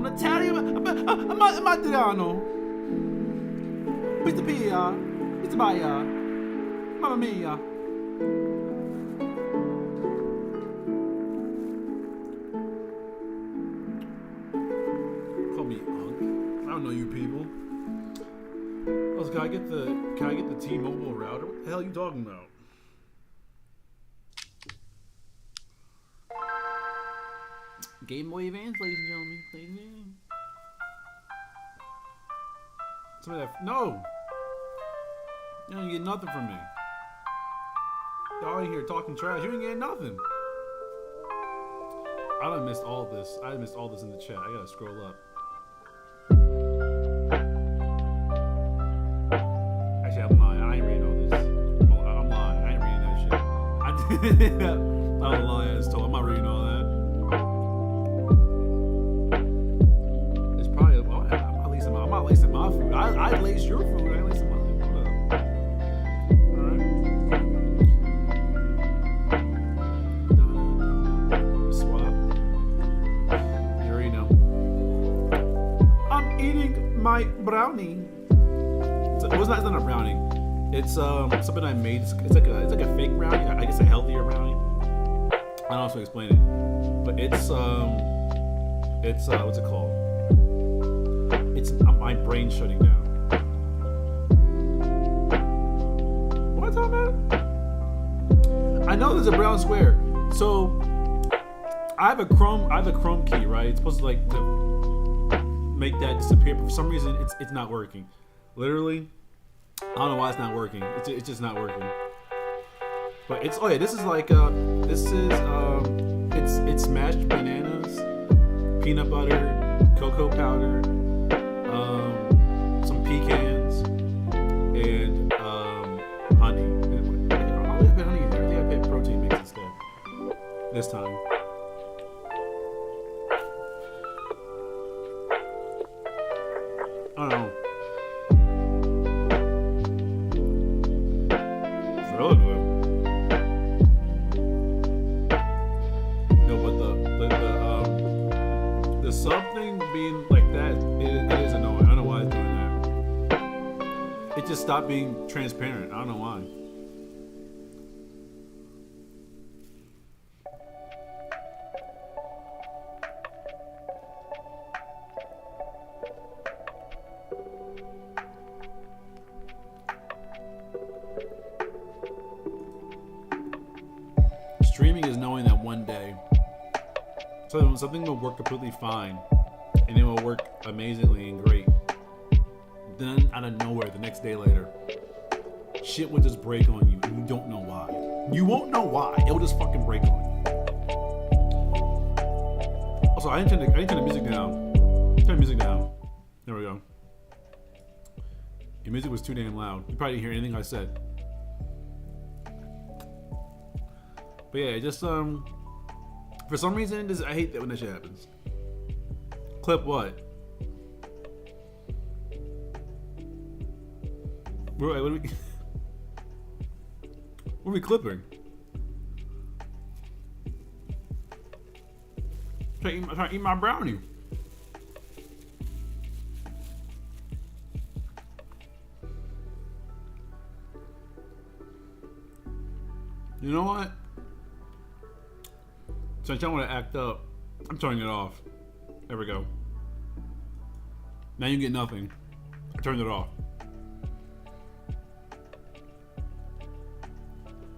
Italian. I'm Italiano. Mr. Pia. Mr. Maya. Mamma mia. Call me Unk. I don't know you people. Oh, can I get the T-Mobile router? What the hell are you talking about? Game Boy Advance, ladies and gentlemen. Ladies and gentlemen. Some of that. No! You don't get nothing from me. Y'all in here talking trash. You ain't getting nothing. I done missed all this. I missed all this in the chat. I gotta scroll up. Actually, I'm lying. I ain't reading all this. I'm lying. I ain't reading that shit. I don't lie. I just told. I'm not reading all that. It's probably. Well, I'm not lacing my food. I lace your food. I ain't lacing mine. My brownie. It's not a brownie. It's something I made. It's like a fake brownie. I guess a healthier brownie. I don't know how to explain it, but it's what's it called? It's my brain shutting down. What am I talking about? I know there's a brown square. So I have a Chrome key, right? It's supposed to like make that disappear, but for some reason it's not working. Literally, I don't know why it's not working. It's just not working. But it's this is like it's smashed bananas, peanut butter, cocoa powder, some pecans, and honey. I don't have honey in there. I think I put protein mix instead this time. I don't know. It's really good. No, but the something being like that, it is annoying. I don't know why it's doing that. It just stopped being transparent. I don't know why. Streaming is knowing that one day something will work completely fine and it will work amazingly and great. Then out of nowhere, the next day later, shit will just break on you and you don't know why. You won't know why. It will just fucking break on you. Also, I didn't turn the music down. Turn the music down. There we go. Your music was too damn loud. You probably didn't hear anything I said. But yeah, just for some reason, I hate that when that shit happens. Clip what? What are we? What are we clipping? I'm trying to eat my brownie. You know what? Since I want to act up, I'm turning it off. There we go. Now you get nothing. I turned it off.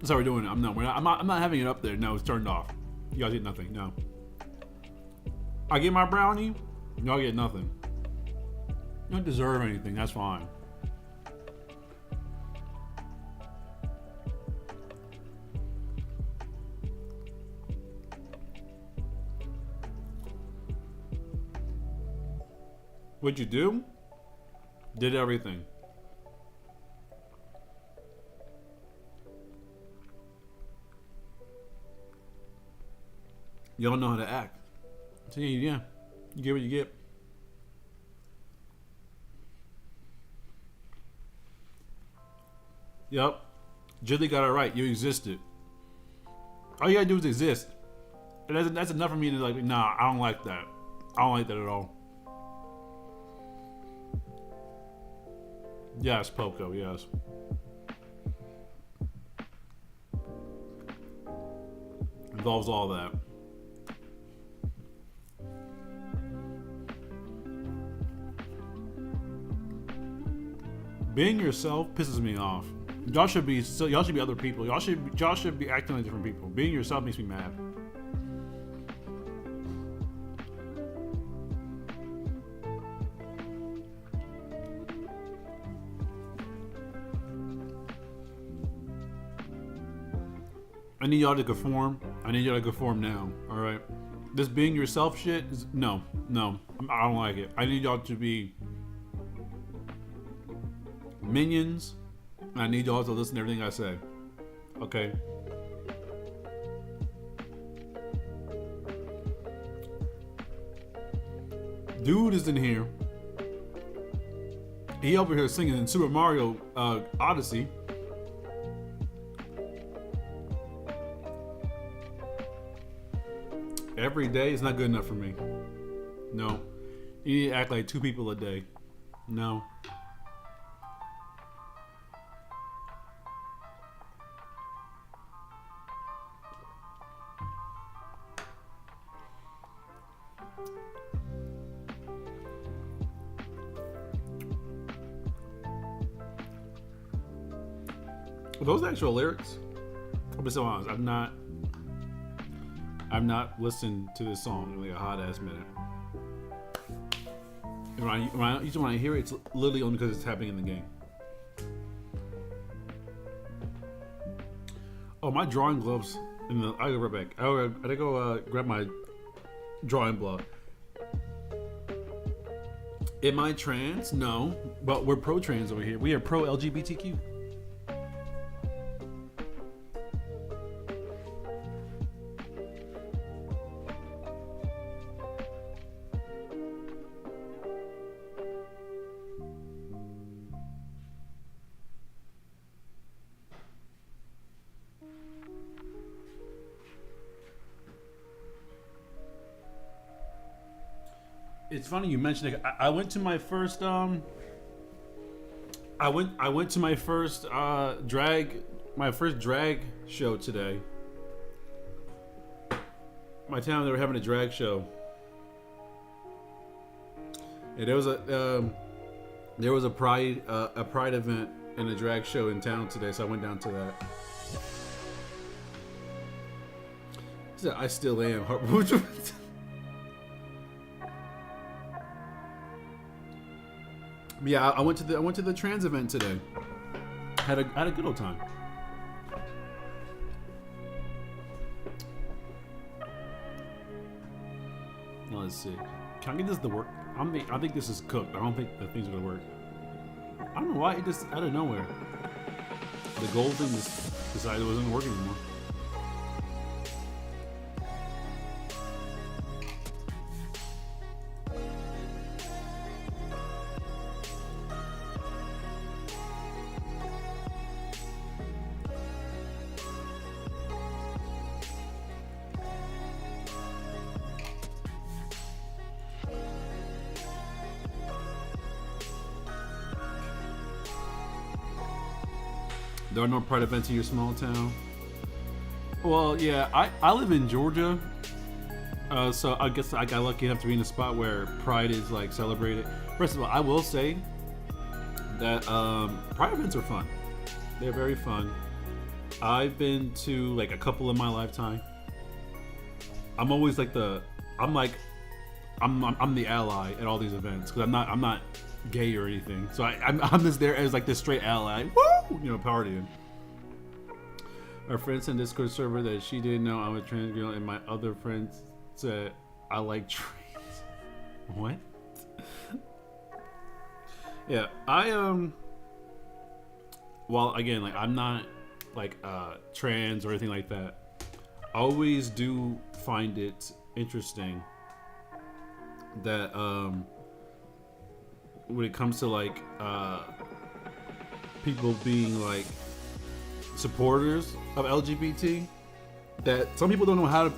That's how we're doing it. I'm not having it up there. No, it's turned off. You guys get nothing. No. I get my brownie. Y'all get nothing. You don't deserve anything. That's fine. What'd you do? Did everything. You don't know how to act. So yeah, you get what you get. Yep. Jilly got it right. You existed. All you gotta do is exist. And that's enough for me to like, nah, I don't like that. I don't like that at all. Yes, Poco, yes. Involves all that. Being yourself pisses me off. Y'all should be other people. Y'all should be acting like different people. Being yourself makes me mad. I need y'all to conform. I need y'all to conform now. All right. This being yourself shit is no. I don't like it. I need y'all to be minions. I need y'all to listen to everything I say. Okay. Dude is in here. He over here singing in Super Mario Odyssey. Every day is not good enough for me. No. You need to act like 2 people a day. No. Are those actual lyrics? I'll be so honest. I've not listened to this song in like a hot ass minute. Usually when I hear it, it's literally only because it's happening in the game. Oh, my drawing gloves. I'll go right back. I gotta go grab my drawing block. Am I trans? No, but we're pro trans over here. We are pro LGBTQ. It's funny you mentioned it. I went to my first I went to my first drag show today. My town, they were having a drag show. And there was a pride event and a drag show in town today, so I went down to that. So I still am. Yeah, I went to the trans event today. Had a good old time. Now let's see. Can I get this to work? I think this is cooked. I don't think the thing's gonna work. I don't know why it just out of nowhere. The gold thing just decided it wasn't working anymore. There are no pride events in your small town. Well, yeah, I live in Georgia, so I guess I got lucky enough to be in a spot where pride is like celebrated. First of all, I will say that pride events are fun. They're very fun. I've been to like a couple in my lifetime. I'm always like I'm the ally at all these events because I'm not gay or anything. So I'm just there as like this straight ally. Woo! Partying. Our friend sent Discord server that she didn't know I'm a trans girl, and my other friends said I like trans. What? Yeah, well, again, like I'm not like trans or anything like that. I always do find it interesting that when it comes to like people being like supporters of LGBT, that some people don't know how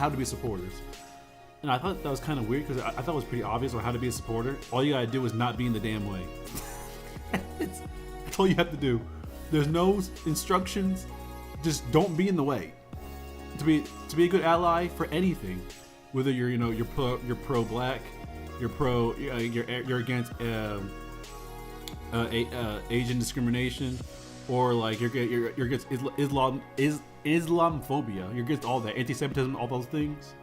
to be supporters. And I thought that was kind of weird because I thought it was pretty obvious on how to be a supporter. All you gotta do is not be in the damn way. That's all you have to do. There's no instructions. Just don't be in the way. To be a good ally for anything, whether you're pro black, you're against Asian discrimination, or like you're against Islamophobia. You're against all that, anti-Semitism, all those things.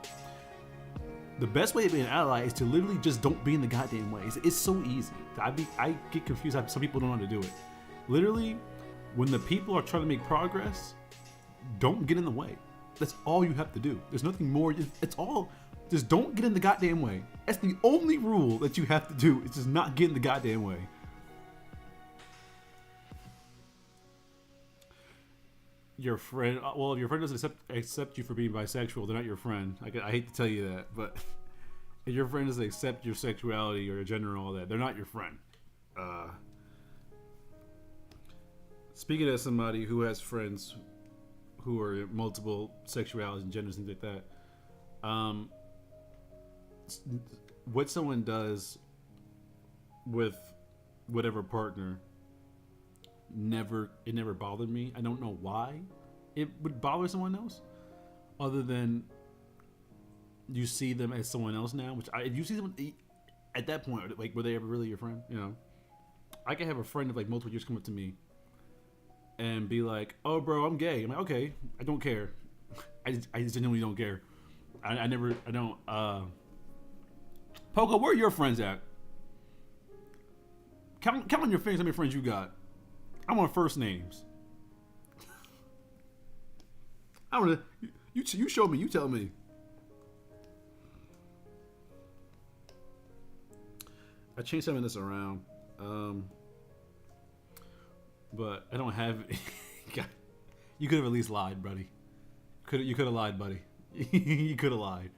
The best way to be an ally is to literally just don't be in the goddamn way. It's so easy. I get confused how some people don't know how to do it. Literally, when the people are trying to make progress, don't get in the way. That's all you have to do. There's nothing more. It's all. Just don't get in the goddamn way. That's the only rule that you have to do. Is just not get in the goddamn way. Your friend, well, if your friend doesn't accept you for being bisexual, they're not your friend. I hate to tell you that, but if your friend doesn't accept your sexuality or your gender and all that, they're not your friend. Speaking as somebody who has friends who are multiple sexualities and genders, things like that, what someone does with whatever partner never bothered me. I don't know why it would bother someone else, other than you see them as someone else now. If you see them at that point, like, were they ever really your friend? You know, I can have a friend of like multiple years come up to me and be like, "Oh, bro, I'm gay." I'm like, "Okay, I don't care." I just genuinely don't care. I don't. Poco, where are your friends at? Count on your fingers how many friends you got. I want first names. I want to. You show me. You tell me. I changed some of this around, but I don't have. You could have at least lied, buddy. You could have lied, buddy. You could have lied.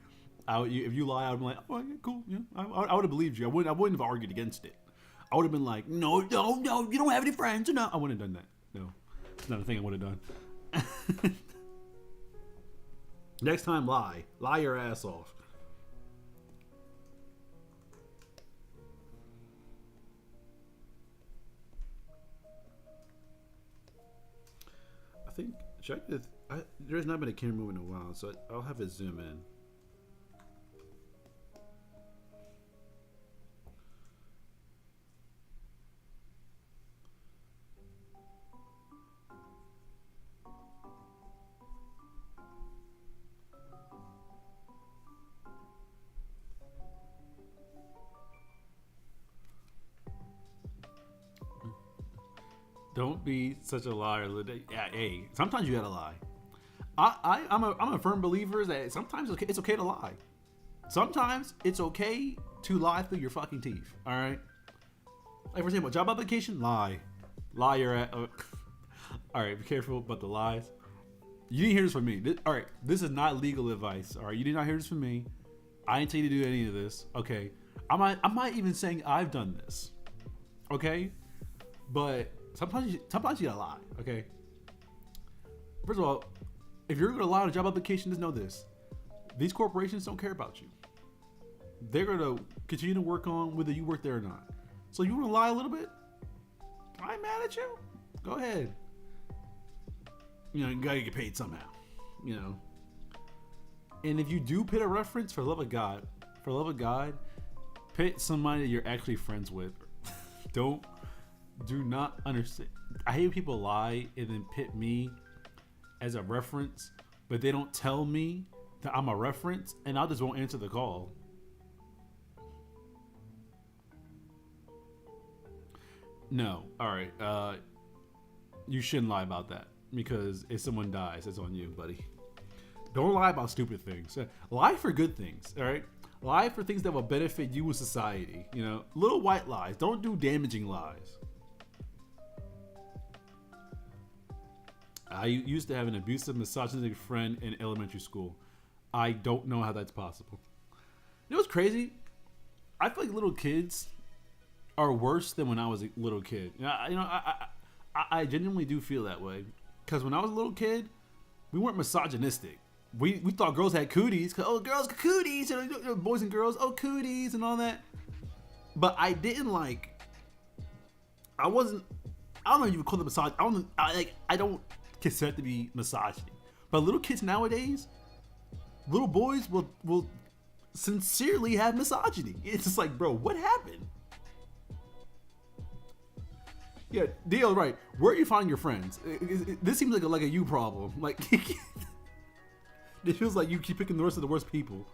If you lie, I would be like, "Oh, yeah, cool. Yeah, I would have believed you. I wouldn't have argued against it. I would have been like, no, you don't have any friends. No, I wouldn't have done that. No, it's not a thing I would have done. Next time, lie your ass off. I think there's not been a camera move in a while, so I'll have it zoom in. Don't be such a liar. Yeah, hey, sometimes you gotta lie. I'm a firm believer that sometimes it's okay to lie. Sometimes it's okay to lie through your fucking teeth. All right. Like for example, job application, lie your ass. All right, be careful about the lies. You didn't hear this from me. All right, this is not legal advice. All right, you did not hear this from me. I didn't tell you to do any of this. Okay, I'm not even saying I've done this. Okay, but sometimes you gotta lie. Okay. First of all, if you're gonna lie on a job application, just know this: these corporations don't care about you. They're gonna continue to work on whether you work there or not. So you wanna lie a little bit? I ain't mad at you. Go ahead. You know, you gotta get paid somehow. You know. And if you do pit a reference, for the love of God, pit somebody that you're actually friends with. Do not understand. I hate when people lie and then pit me as a reference, but they don't tell me that I'm a reference, and I just won't answer the call. No, all right. You shouldn't lie about that, because if someone dies, it's on you, buddy. Don't lie about stupid things. Lie for good things, all right? Lie for things that will benefit you and society. You know, little white lies. Don't do damaging lies. I used to have an abusive, misogynistic friend in elementary school. I don't know how that's possible. You know what's crazy? I feel like little kids are worse than when I was a little kid. I genuinely do feel that way. Because when I was a little kid, we weren't misogynistic. We thought girls had cooties. Oh, girls cooties. Boys and girls, oh, cooties and all that. But I didn't I wasn't. I don't know if you would call it misogyny. I don't. I don't consider it to be misogyny. But little kids nowadays, little boys will sincerely have misogyny. It's just like, bro, what happened? Yeah, Dio, right. Where are you finding your friends? This seems like a you problem. Like, it feels like you keep picking the worst of the worst people.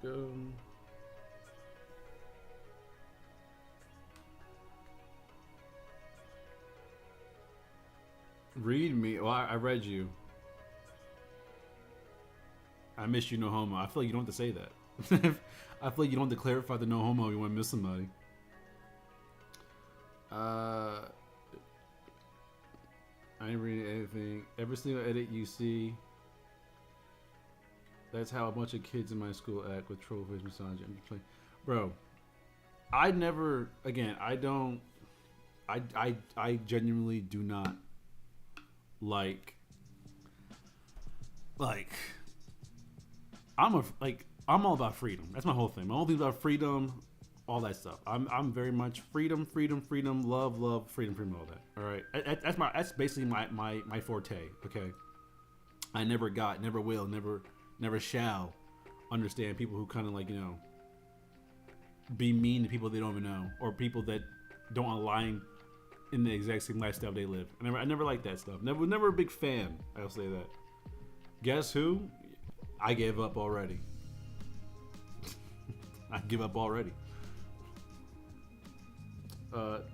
Go. Read me. Well, I read you. I miss you, no homo. I feel like you don't have to say that. I feel like you don't have to clarify the no homo. You want to miss somebody. I ain't reading anything. Every single edit you see. That's how a bunch of kids in my school act with troll face misogyny. Bro, I never. Again, I don't. I genuinely do not like. I'm all about freedom. That's my whole thing. My whole thing's about freedom, all that stuff. I'm very much freedom, love, freedom, all that. All right, that's basically my forte. Okay, I never got, never will, never shall understand people who kind of like, be mean to people they don't even know, or people that don't align in the exact same lifestyle they live. I never liked that stuff. Never a big fan. I'll say that. Guess who? I gave up already. I give up already.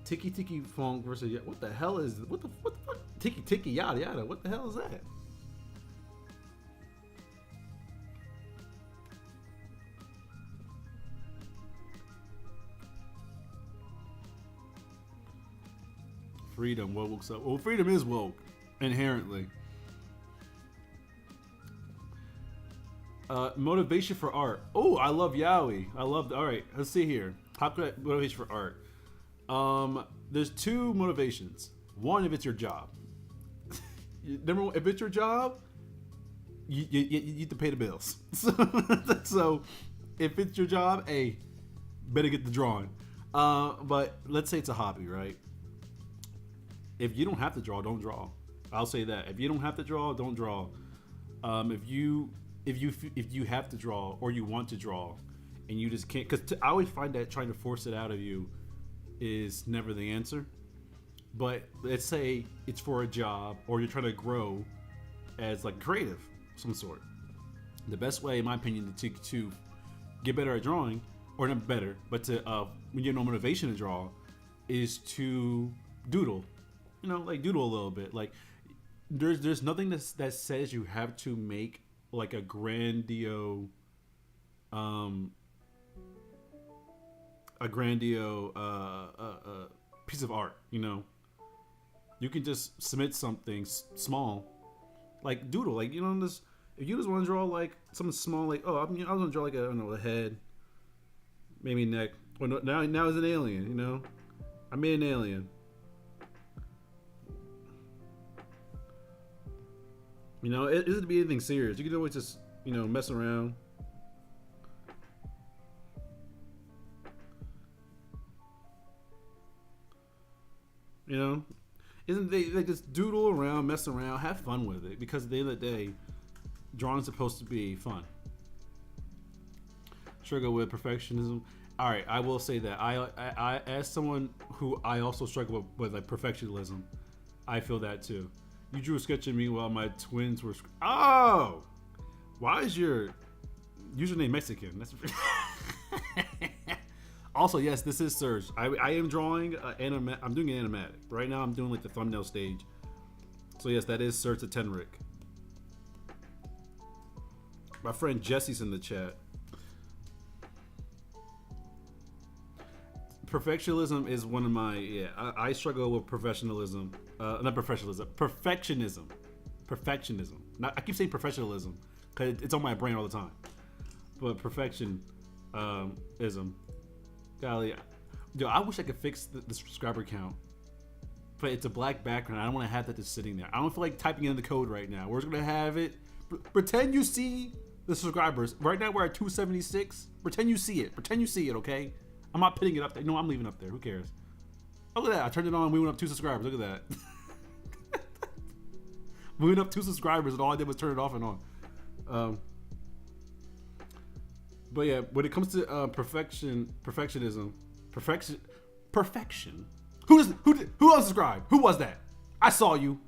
Tiki Funk versus what the hell is what the Tiki yada yada? What the hell is that? Freedom. What woke up? Well, freedom is woke inherently. Motivation for art. Oh, I love yaoi. I love. All right, let's see here. How could I motivation for art? There's two motivations. One, if it's your job. Number one, if it's your job, you have to pay the bills. So if it's your job, hey, better get the drawing. But let's say it's a hobby, right? If you don't have to draw, don't draw. I'll say that. If you don't have to draw, don't draw. If you have to draw or you want to draw and you just can't, because I always find that trying to force it out of you is never the answer. But let's say it's for a job or you're trying to grow as like creative of some sort. The best way, in my opinion, to get better at drawing, or not better, but to when you have no motivation to draw, is to doodle. Like doodle a little bit. Like there's nothing that says you have to make like a grandiose piece of art. You can just submit something small, like doodle. Like this. If you just want to draw like something small, like I was gonna draw like a head, maybe neck. Or now it's an alien. I made an alien. You know, it doesn't be anything serious. You can always just, mess around. You know, isn't they just doodle around, mess around, have fun with it? Because at the end of the day, drawing's supposed to be fun. Struggle with perfectionism. All right, I will say that I as someone who I also struggle with like perfectionism, I feel that too. You drew a sketch of me while my twins were. Oh, why is your username Mexican? That's. Also, yes, this is Serge. I am drawing I'm doing an animatic right now. I'm doing like the thumbnail stage. So yes, that is Serge the Tenric. My friend Jesse's in the chat. Perfectionism is one of my I struggle with professionalism. Not professionalism. Perfectionism. I keep saying professionalism because it's on my brain all the time. But perfectionism. Golly, yo, I wish I could fix the subscriber count, but it's a black background. I don't want to have that just sitting there. I don't feel like typing in the code right now. We're just gonna have it. Pretend you see the subscribers. Right now we're at 276. Pretend you see it. Pretend you see it, okay? I'm not putting it up there. No, I'm leaving it up there. Who cares? Oh, look at that. I turned it on. We went up 2 subscribers. Look at that. We went up 2 subscribers, and all I did was turn it off and on. But yeah, when it comes to perfectionism, perfection. Who unsubscribed? Who was that? I saw you.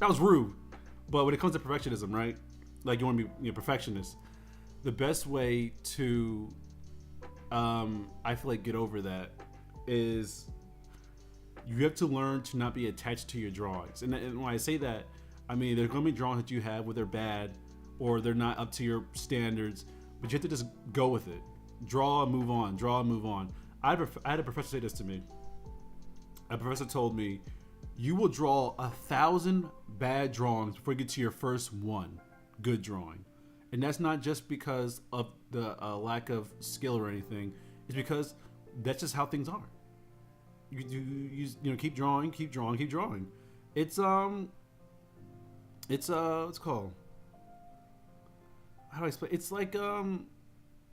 That was rude. But when it comes to perfectionism, right? Like you want to be a perfectionist. The best way to, I feel like, get over that is you have to learn to not be attached to your drawings. And when I say that, I mean there's going to be drawings that you have where they're bad or they're not up to your standards. But you have to just go with it. Draw and move on. Draw and move on. I had a professor say this to me. A professor told me, you will draw 1,000 bad drawings before you get to your first one good drawing. And that's not just because of the lack of skill or anything. It's because that's just how things are. You keep drawing, keep drawing, keep drawing. It's what's it called? How do I explain? It's like, go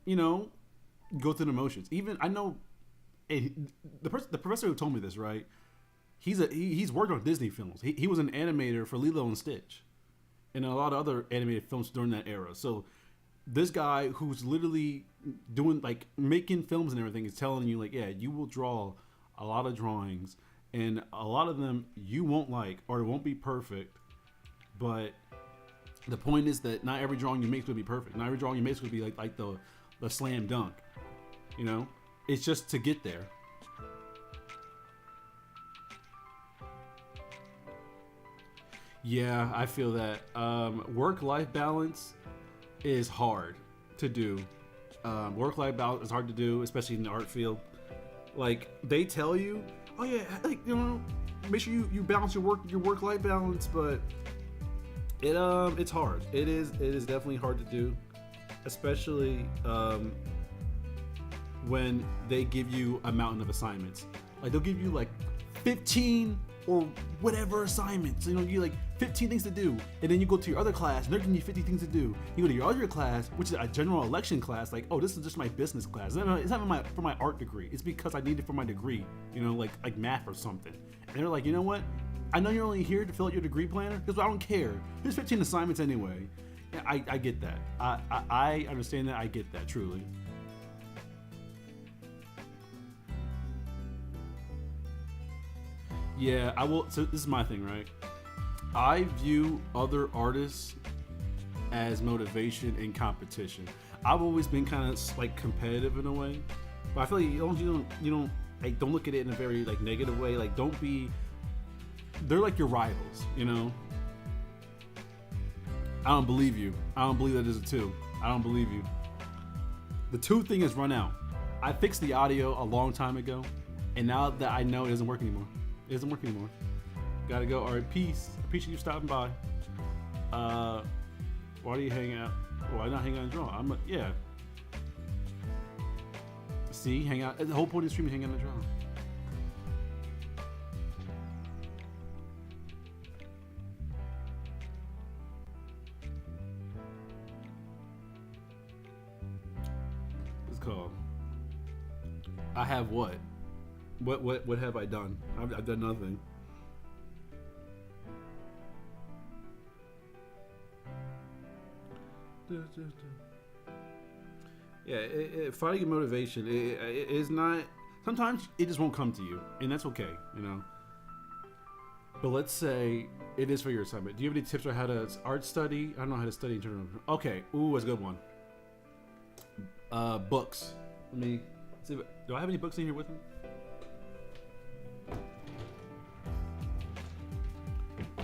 through the motions. Even I know, the professor who told me this, right? He's worked on Disney films. He was an animator for Lilo and Stitch, and a lot of other animated films during that era. So this guy who's literally doing like making films and everything is telling you like, yeah, you will draw a lot of drawings, and a lot of them you won't like or it won't be perfect, but the point is that not every drawing you make will be perfect. Not every drawing you make will be like the slam dunk. You know, it's just to get there. Yeah, I feel that work-life balance is hard to do. Work-life balance is hard to do, especially in the art field. Like they tell you, oh yeah, like make sure you balance your work-life balance, but it's hard. It is definitely hard to do, especially when they give you a mountain of assignments. Like they'll give you like 15 or whatever assignments. You like 15 things to do, and then you go to your other class and they're giving you 50 things to do. You go to your other class, which is a general election class, like, oh, this is just my business class. It's not for my art degree. It's because I need it for my degree, like math or something. And they're like, you know what? I know you're only here to fill out your degree planner because I don't care. There's 15 assignments anyway. Yeah, I get that. I understand that. I get that, truly. Yeah, I will. So this is my thing, right? I view other artists as motivation and competition. I've always been kind of like competitive in a way, but I feel like you don't like don't look at it in a very like negative way. Like don't be. They're like your rivals, I don't believe you. I don't believe that is a 2. I don't believe you. The 2 thing has run out. I fixed the audio a long time ago, and now that I know it doesn't work anymore. It doesn't work anymore. Gotta go. All right, peace. I appreciate you stopping by. Why do you hang out? Why not hang out and draw? Yeah. See, hang out. The whole point of the stream is hang out and draw. I have what? What have I done? I've done nothing. Yeah, finding your motivation it is not. Sometimes it just won't come to you, and that's okay, you know. But let's say it is for your assignment. Do you have any tips on how to art study? I don't know how to study in general. Okay, ooh, that's a good one. Books. Let me see. Do I have any books in here with me?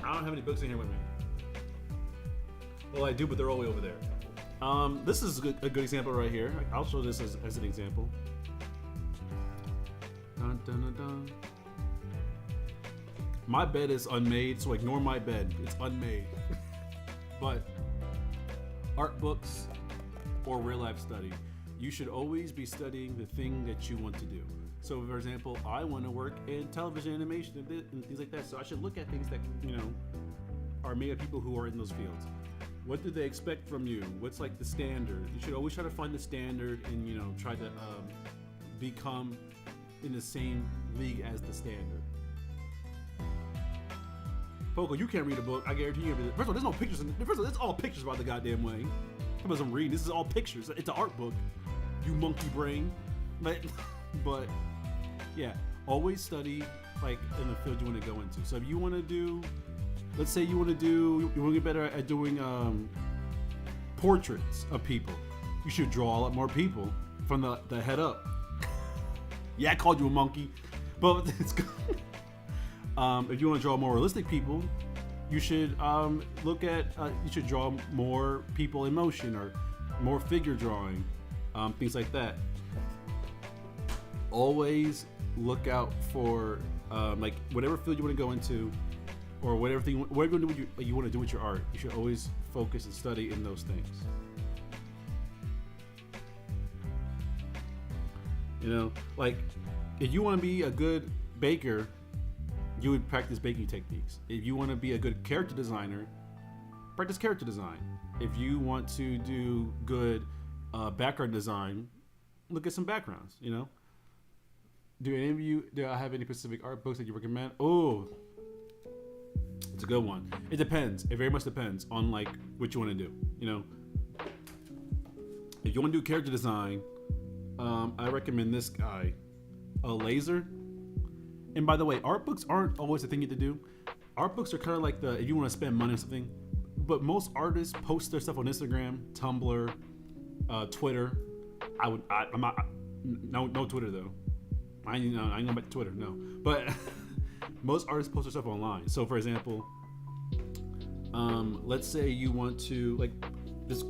I don't have any books in here with me. Well, I do, but they're all the way over there. This is a good example right here. I'll show this as an example. Dun, dun, dun, dun. My bed is unmade, so ignore my bed. It's unmade. But art books or real life study, you should always be studying the thing that you want to do. So, for example, I want to work in television animation and things like that. So I should look at things that, you know, are made of people who are in those fields. What do they expect from you? What's like the standard? You should always try to find the standard and, you know, try to become in the same league as the standard. Poco, you can't read a book. I guarantee you. First of all, there's no pictures. First of all, it's all pictures by the goddamn way. Come on, I'm reading. This is all pictures. It's an art book. You monkey brain. But yeah, always study like in the field you want to go into. So if you want to do, let's say you want to get better at doing portraits of people. You should draw a lot more people from the head up. Yeah, I called you a monkey, but it's good. If you want to draw more realistic people, you should look at you should draw more people in motion or more figure drawing, things like that. Always look out for like whatever field you want to go into, or whatever you want to do with your art. You should always focus and study in those things. You know, like if you want to be a good baker, you would practice baking techniques. If you want to be a good character designer, practice character design. If you want to do good background design, look at some backgrounds, you know. Do I have any specific art books that you recommend? Oh, it's a good one. It depends. It very much depends on like what you want to do, you know. If you want to do character design, I recommend this guy, Laser. And by the way, art books aren't always the thing you have to do. Art books are kind of like if you want to spend money on something. But most artists post their stuff on Instagram, Tumblr, Twitter. I'm not. No Twitter though. I ain't going back to Twitter. No. But most artists post their stuff online. So for example, let's say you want to like this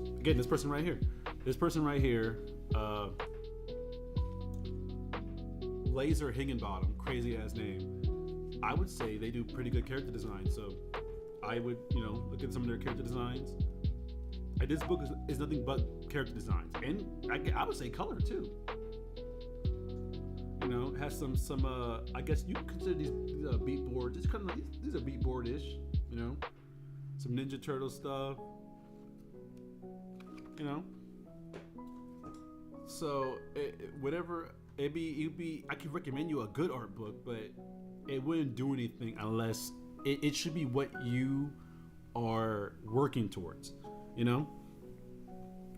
person right here. This person right here. Laser Higginbottom, crazy ass name. I would say they do pretty good character design. So I would, you know, look at some of their character designs. And this book is nothing but character designs, and I would say color too. You know, it has some I guess you could consider these beat boards. It's kind of like these are beat board-ish. You know, some Ninja Turtle stuff. You know, so whatever. I could recommend you a good art book, but it wouldn't do anything unless it should be what you are working towards, you know?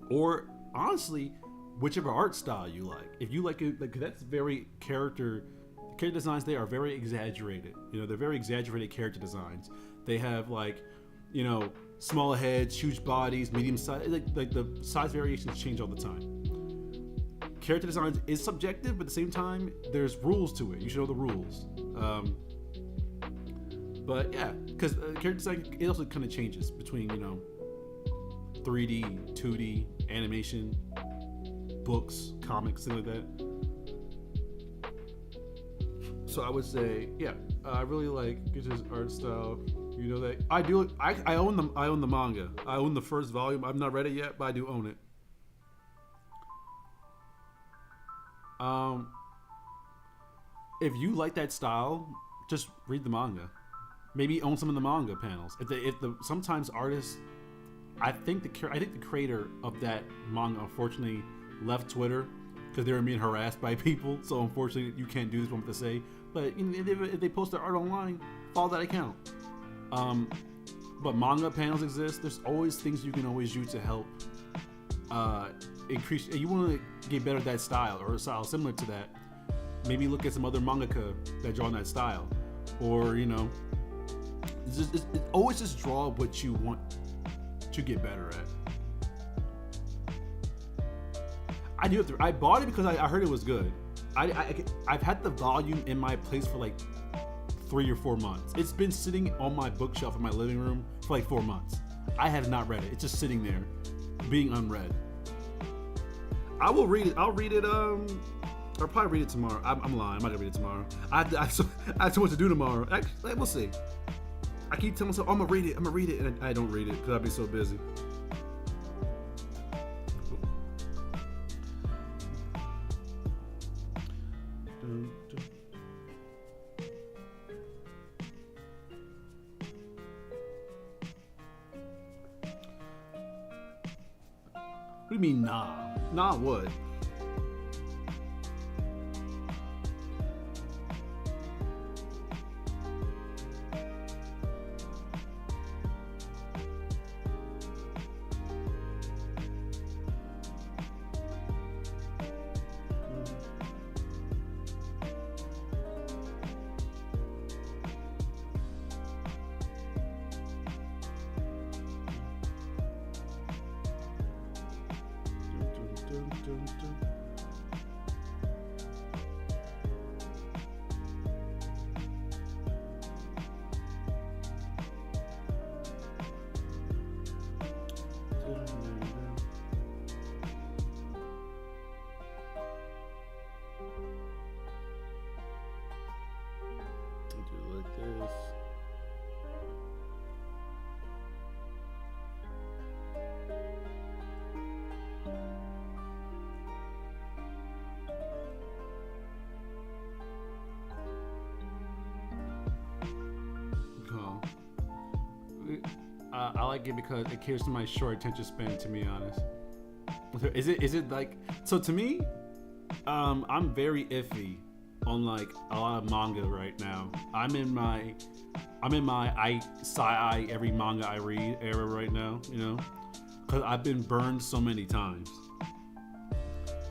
Or honestly, whichever art style you like. If you like it, like that's very character designs, they are very exaggerated. You know, they're very exaggerated character designs. They have like, you know, small heads, huge bodies, medium size, like the size variations change all the time. Character design is subjective, but at the same time, there's rules to it. You should know the rules. But yeah, because character design, it also kind of changes between, you know, 3D, 2D, animation, books, comics, things like that. So I would say, yeah, I really like Gitch's art style. You know that I do. I own them. I own the manga. I own the first volume. I've not read it yet, but I do own it. If you like that style, just read the manga. Maybe own some of the manga panels. Sometimes artists, I think the creator of that manga unfortunately left Twitter because they were being harassed by people. So unfortunately, you can't do this. What I'm to say, but if they post their art online, follow that account. But manga panels exist. There's always things you can always use to help increase. You want to get better at that style or a style similar to that. Maybe look at some other mangaka that draw in that style, or it's always just draw what you want to get better at. I bought it because I heard it was good. I've had the volume in my place for like 3 or 4 months. It's been sitting on my bookshelf in my living room for like 4 months. I have not read it. It's just sitting there, being unread. I will read it. I'll read it. I'll probably read it tomorrow. I'm lying. I'm not gonna read it tomorrow. I have so much to do tomorrow. Actually, we'll see. I keep telling myself, I'm gonna read it, and I don't read it because I'll be so busy. What do you mean, nah? Nah, what? I like it because it caters to my short attention span, to be honest. Is it like, so to me, I'm very iffy on like a lot of manga right now. I'm in my I sigh every manga I read era right now, because I've been burned so many times.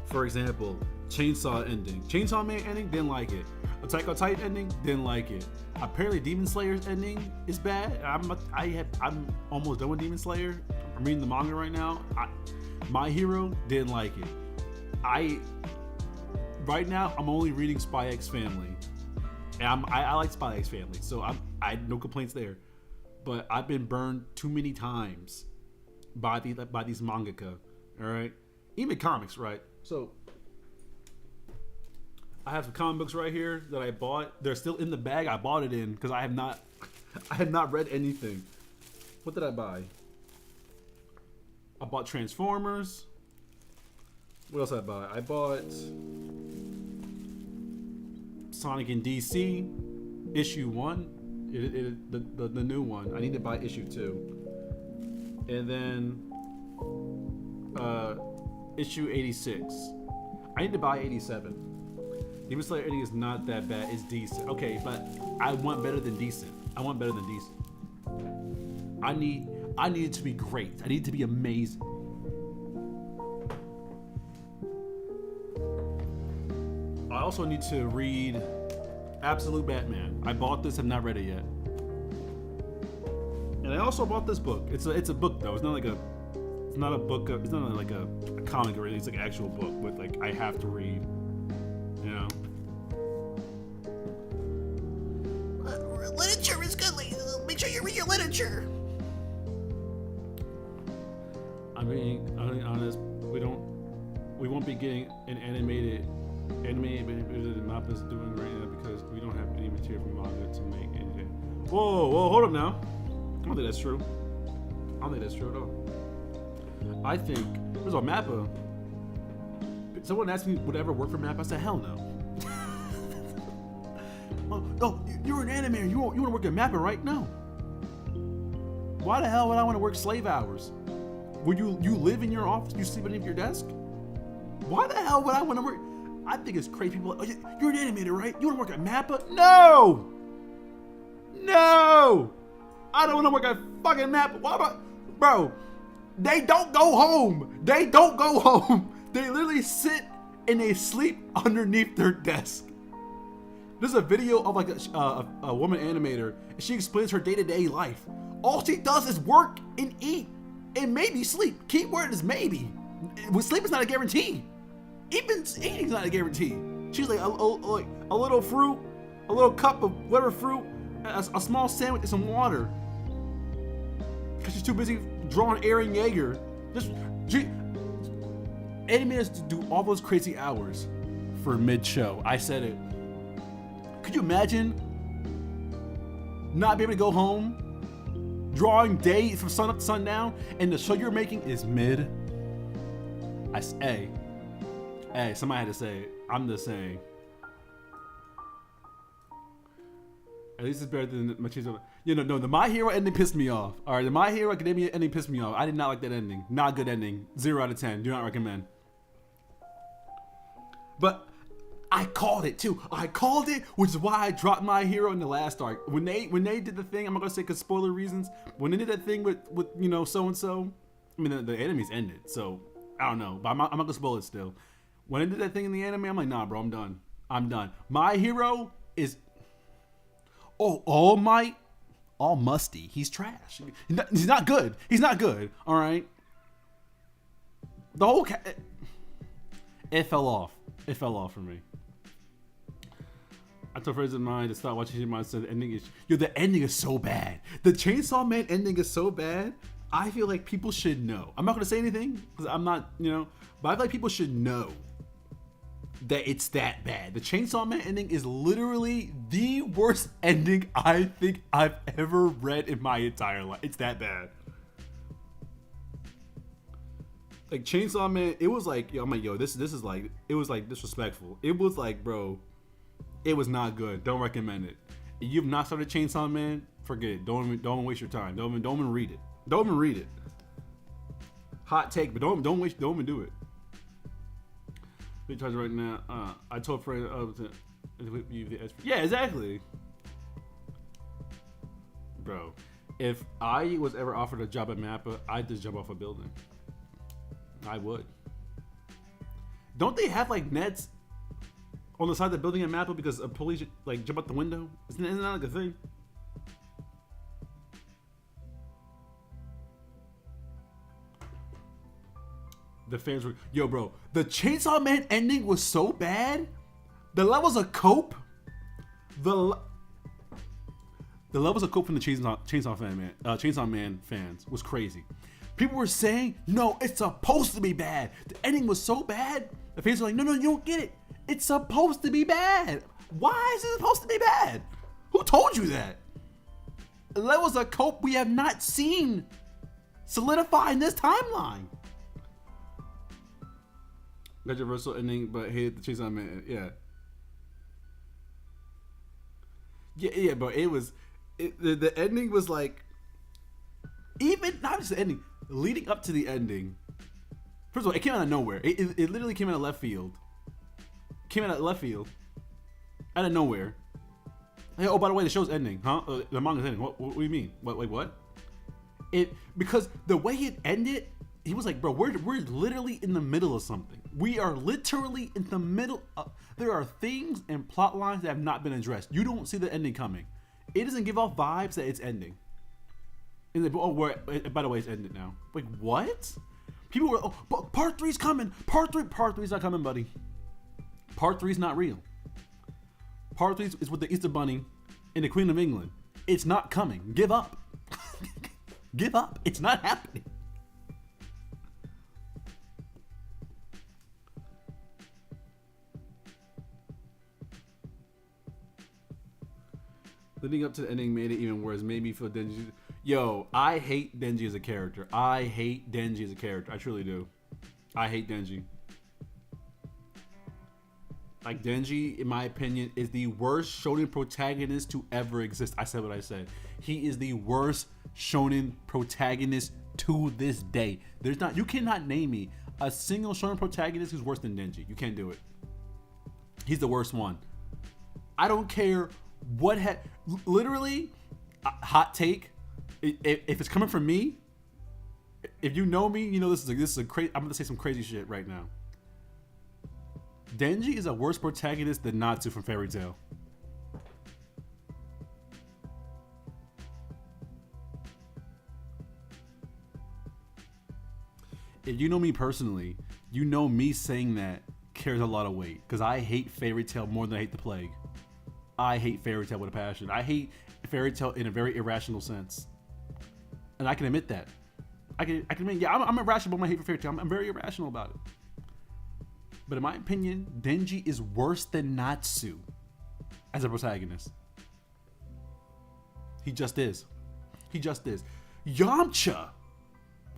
For example, Chainsaw Man ending, didn't like it. Attack on Titan ending, didn't like it. Apparently Demon Slayer's ending is bad. I'm almost done with Demon Slayer. I'm reading the manga right now. My Hero, didn't like it. Right now I'm only reading Spy X Family. And I like Spy X Family, so I no complaints there. But I've been burned too many times by these mangaka. All right, even comics, right? So I have some comic books right here that I bought. They're still in the bag I bought it in because I have not read anything. What did I buy? I bought Transformers. What else did I buy? I bought Sonic in DC, issue 1. The new one. I need to buy issue 2. And then issue 86. I need to buy 87. Demon Slayer ending is not that bad. It's decent. Okay, but I want better than decent. I need it to be great. I need it to be amazing. I also need to read Absolute Batman. I bought this, have not read it yet. And I also bought this book. It's a book though. It's not like a comic or anything. It's like an actual book with like I have to read. Literature is good. Make sure you read your literature. I'm being honest. We won't be getting an animated that Mappa's doing right now because we don't have any material from manga to make anything. Whoa, hold up now. I don't think that's true. I don't think that's true at all. I think there's a Mappa. Someone asked me would I ever work for Mappa. I said hell no. Oh, you're an animator. You want to work at Mappa, right? No. Why the hell would I want to work slave hours? Would you live in your office? You sleep underneath your desk? Why the hell would I want to work? I think it's crazy. People are like, oh, you're an animator, right? You want to work at Mappa? No! No! I don't want to work at fucking Mappa. Why about, bro, they don't go home. They don't go home. They literally sit and they sleep underneath their desk. There's a video of like a woman animator, and she explains her day-to-day life. All she does is work and eat and maybe sleep. Keyword is maybe. With sleep is not a guarantee. Even eating's not a guarantee. She's like a little fruit, a little cup of whatever fruit, a small sandwich and some water. Because she's too busy drawing Eren Yeager. Animators do all those crazy hours for mid-show. I said it. Could you imagine not being able to go home, drawing days from sun up to sundown, and the show you're making is mid? Hey, somebody had to say it. I'm just saying. At least it's better than my cheese. No, the My Hero ending pissed me off. All right, the My Hero Academia ending pissed me off. I did not like that ending. Not a good ending. 0 out of 10. Do not recommend. But I called it too. I called it, which is why I dropped My Hero in the last arc. When they did the thing, I'm not gonna say because spoiler reasons. When they did that thing with so and so, I mean the enemies ended. So I don't know, but I'm not gonna spoil it still. When they did that thing in the anime, I'm like, nah, bro, I'm done. I'm done. My Hero is All musty. He's trash. He's not good. He's not good. All right. The whole it fell off. It fell off for me. I told friends of mine to stop watching it. Said the ending is the ending is so bad. The Chainsaw Man ending is so bad. I feel like people should know. I'm not gonna say anything because I'm not, but I feel like people should know that it's that bad. The Chainsaw Man ending is literally the worst ending I think I've ever read in my entire life. It's that bad. Like Chainsaw Man, it was like, I'm like, this is like, it was like disrespectful. It was like, bro, it was not good. Don't recommend it. If you've not started Chainsaw Man, forget it. Don't even waste your time. Don't even read it. Don't even read it. Hot take, but don't even do it. Big charge right now. I told Fred yeah, exactly. Bro, if I was ever offered a job at Mappa, I'd just jump off a building. I would. Don't they have like nets on the side of the building at Mappa because a police like jump out the window? Isn't that like a thing? The fans were, bro, the Chainsaw Man ending was so bad. The levels of cope, the levels of cope from the Chainsaw Man fans was crazy. People were saying, no, it's supposed to be bad. The ending was so bad. The fans were like, no, you don't get it. It's supposed to be bad. Why is it supposed to be bad? Who told you that? The levels of cope we have not seen solidify in this timeline. Controversial ending, but hated the Chainsaw Man. Yeah, but it was the ending was like, even not just the ending, leading up to the ending. First of all, it came out of nowhere. It literally came out of left field. Out of nowhere. Hey, oh, by the way, the show's ending, huh? The manga's ending. What do you mean? Wait, what? Because the way it ended, he was like, bro, we're literally in the middle of something. We are literally in the middle of, there are things and plot lines that have not been addressed. You don't see the ending coming. It doesn't give off vibes that it's ending. And by the way, it's ended now. Like, what? People were, but part 3's coming. Part 3's not coming, buddy. Part 3's not real. Part 3 is with the Easter Bunny and the Queen of England. It's not coming. Give up. Give up. It's not happening. Leading up to the ending made it even worse. Made me feel Denji. I hate Denji as a character. I truly do. I hate Denji. Like, Denji, in my opinion, is the worst shonen protagonist to ever exist. I said what I said. He is the worst shonen protagonist to this day. You cannot name me a single shonen protagonist who's worse than Denji. You can't do it. He's the worst one. I don't care what literally, hot take. If it's coming from me, if you know me, you know this is a crazy. I'm gonna say some crazy shit right now. Denji is a worse protagonist than Natsu from Fairy Tail. If you know me personally, you know me saying that carries a lot of weight because I hate Fairy Tail more than I hate the Plague. I hate Fairy Tail with a passion. I hate Fairy Tail in a very irrational sense, and I can admit that. I can admit, yeah, I'm irrational about my hate for Fairy Tail. I'm very irrational about it. But in my opinion, Denji is worse than Natsu as a protagonist. He just is. He just is. Yamcha,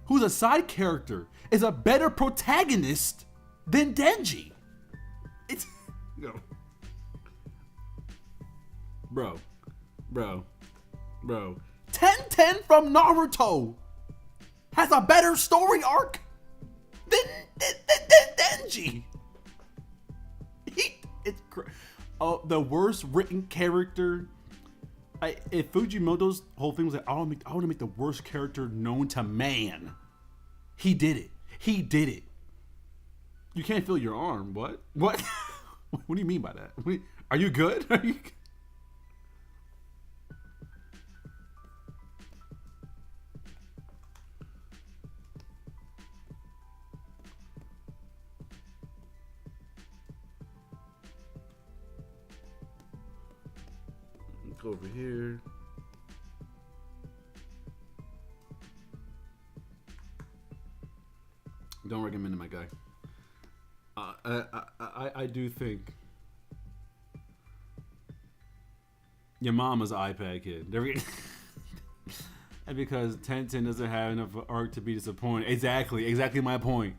who's a side character, is a better protagonist than Denji. It's no. Bro. Tenten from Naruto has a better story arc than Denji. The worst written character. If Fujimoto's whole thing was like, I want to make the worst character known to man. He did it. You can't feel your arm. What? What do you mean by that? Are you good? Go over here. Don't recommend it, my guy. I do think your mama's an iPad kid. And because Tenten doesn't have enough arc to be disappointed. Exactly my point.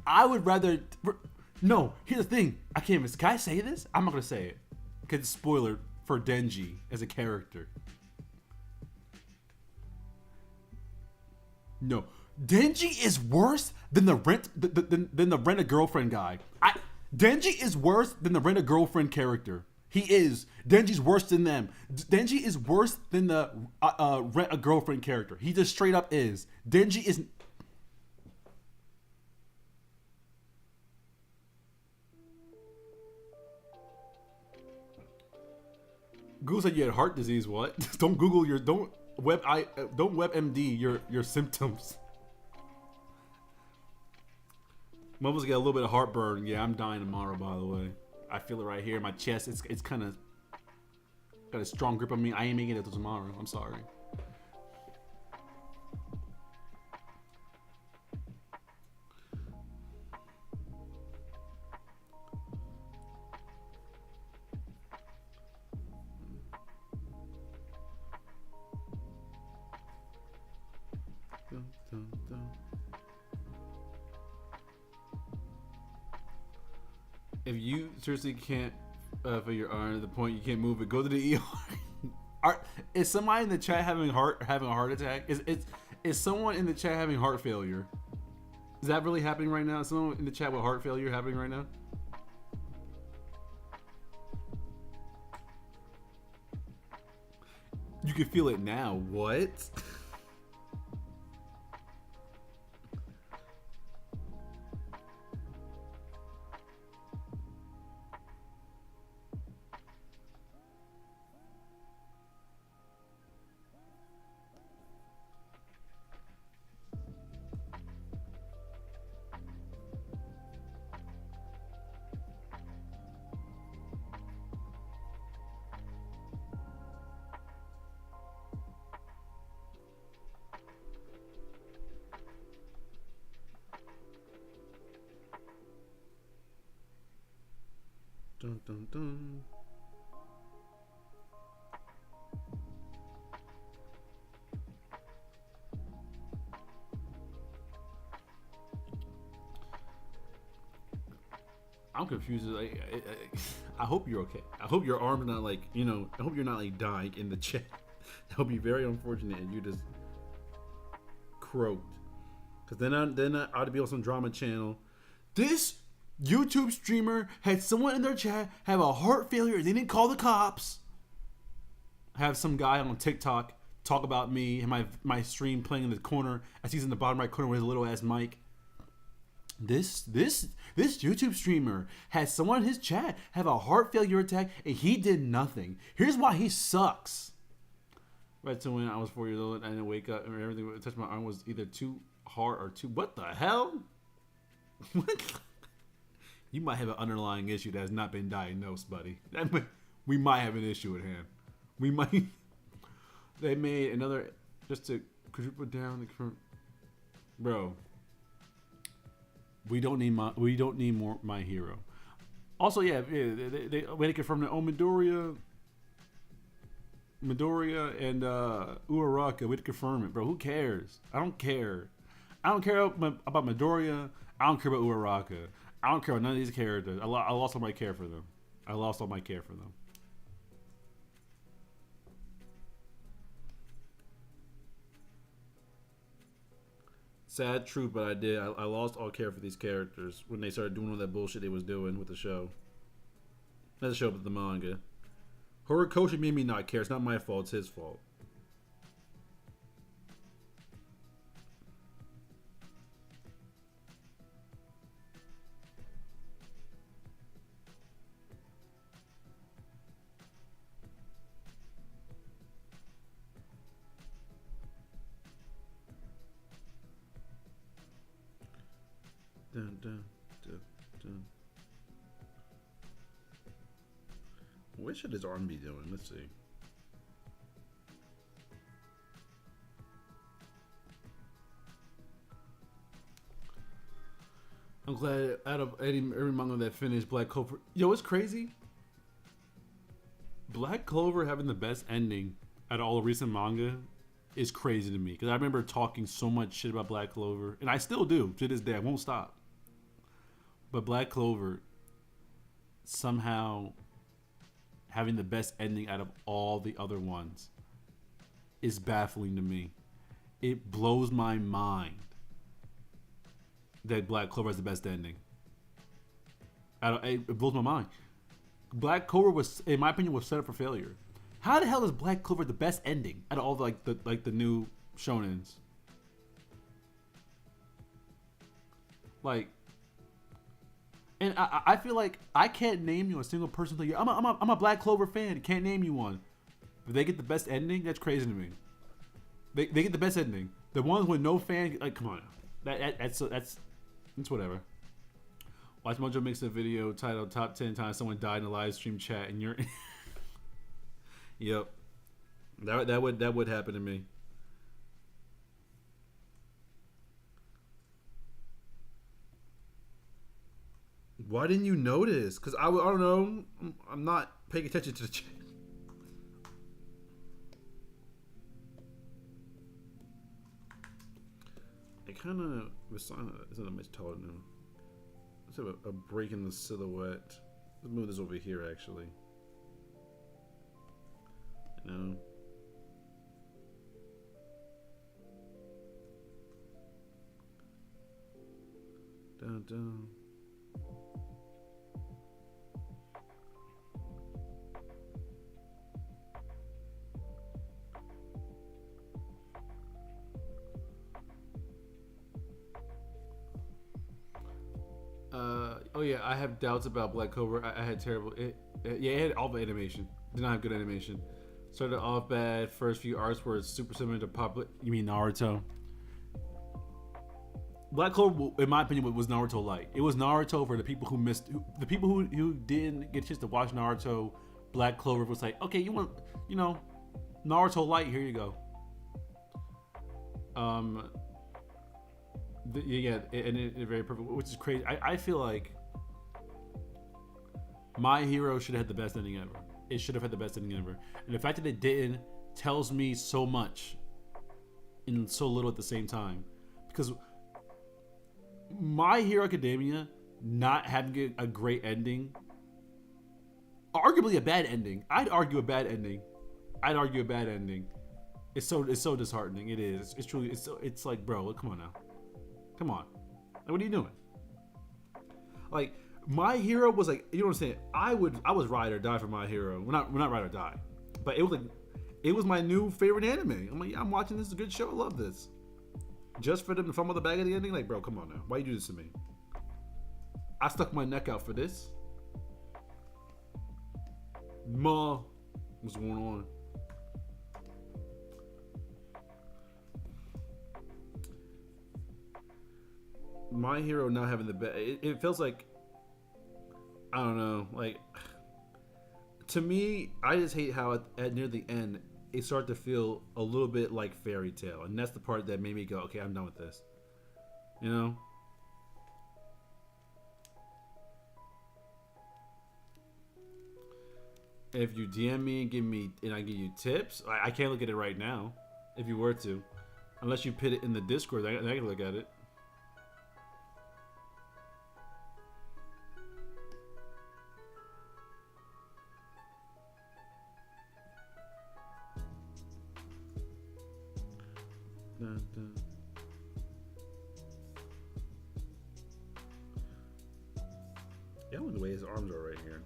I would rather. No, here's the thing. I can't even. Can I say this? I'm not gonna say it because it's spoiler for Denji as a character. No, Denji is worse than the rent a girlfriend guy. Denji is worse than the rent a girlfriend character. He is. Denji's worse than them. Denji is worse than the rent a girlfriend character. He just straight up is. Denji is. Google said you had heart disease. What? Don't Google your don't WebMD your symptoms. Mama's got a little bit of heartburn. Yeah, I'm dying tomorrow. By the way, I feel it right here in my chest. It's kind of got a strong grip on me. I ain't making it till tomorrow. I'm sorry. If you seriously can't for your arm to the point you can't move it, go to the ER. Is somebody in the chat having a heart attack? Is someone in the chat having heart failure? Is that really happening right now? Is someone in the chat with heart failure happening right now? You can feel it now. What? Dun, dun, dun. I'm confused. I hope you're okay. I hope your arm's not like, I hope you're not like dying in the chat. That would be very unfortunate and you just croaked. Because then I ought to be on some drama channel. This YouTube streamer had someone in their chat have a heart failure and they didn't call the cops. Have some guy on TikTok talk about me and my stream playing in the corner as he's in the bottom right corner with his little ass mic. This YouTube streamer had someone in his chat have a heart failure attack and he did nothing. Here's why he sucks. Right to when I was 4 years old and I didn't wake up and everything that touched my arm was either too hard or too. What the hell? What? You might have an underlying issue that has not been diagnosed, buddy. We might have an issue at hand. We might. They made another just to quadruple down the. Bro. We don't need more My Hero. Also, yeah, they confirm that Midoriya and Uraraka. We had to confirm it, bro. Who cares? I don't care. I don't care about Midoriya. I don't care about Uraraka. I don't care about none of these characters. I lost all my care for them. Sad truth, but I did. I lost all care for these characters when they started doing all that bullshit they was doing with the show. Not the show, but the manga. Horikoshi made me not care. It's not my fault. It's his fault. Dun, dun, dun, dun. What should his arm be doing? Let's see. I'm glad out of every manga that finished, Black Clover. Yo, it's crazy. Black Clover having the best ending out of all the recent manga is crazy to me. Because I remember talking so much shit about Black Clover. And I still do to this day. I won't stop. But Black Clover somehow having the best ending out of all the other ones is baffling to me. It blows my mind that Black Clover has the best ending. It blows my mind. Black Clover was, in my opinion, was set up for failure. How the hell is Black Clover the best ending out of all the new shonens? Like, and I feel like I can't name you a single person. Like, I'm a Black Clover fan. Can't name you one. But they get the best ending. That's crazy to me. They get the best ending. The ones with no fan, like, come on, that's whatever. Watch Mojo makes a video titled "Top 10 Times Someone Died in a Live Stream Chat," and you're, yep, that would happen to me. Why didn't you notice? Because I don't know. I'm not paying attention to the chat. It kind of isn't much taller now. Let's have a break in the silhouette. Let's move this over here, actually. No. Dun dun. Oh yeah, I have doubts about Black Clover. I had terrible. It had all the animation. Did not have good animation. Started off bad. First few arcs were super similar to Pop. You mean Naruto? Black Clover, in my opinion, was Naruto light. It was Naruto for the people who missed, the people who didn't get a chance to watch Naruto. Black Clover was like, okay, you want, Naruto light. Here you go. Yeah, and it very perfect, which is crazy. I feel like My Hero should have had the best ending ever. It should have had the best ending ever, and the fact that it didn't tells me so much in so little at the same time. Because My Hero Academia not having a great ending, arguably a bad ending. I'd argue a bad ending. It's so disheartening. It is. It's truly. It's like, bro, come on now, come on. Like, what are you doing? Like, My Hero was like, you know what I'm saying? I was ride or die for My Hero. We're not ride or die, but it was like, it was my new favorite anime. I'm like, yeah, I'm watching this. It's a good show. I love this. Just for them to fumble the bag at the ending, like, bro, come on now. Why you do this to me? I stuck my neck out for this. Ma, what's going on? My Hero now having the best. It feels like, I don't know. Like, to me, I just hate how at near the end it started to feel a little bit like fairy tale, and that's the part that made me go, okay, I'm done with this. You know. If you DM me and I give you tips, I can't look at it right now. If you were to, unless you put it in the Discord, I can look at it. Dun, dun. Yeah, I wonder the way his arms are right here.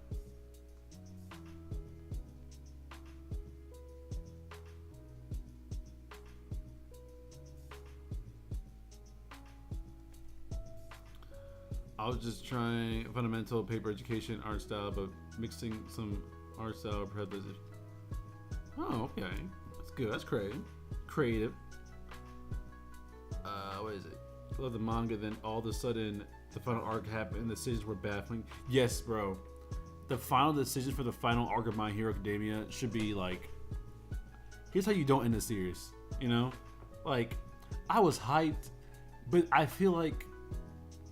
I was just trying fundamental paper education art style, but mixing some art style prejudice. Oh, okay, that's good. That's creative. Creative. What is it? I love the manga. Then all of a sudden, the final arc happened, and the decisions were baffling. Yes, bro. The final decisions for the final arc of My Hero Academia should be like, here's how you don't end a series. You know, like, I was hyped, but I feel like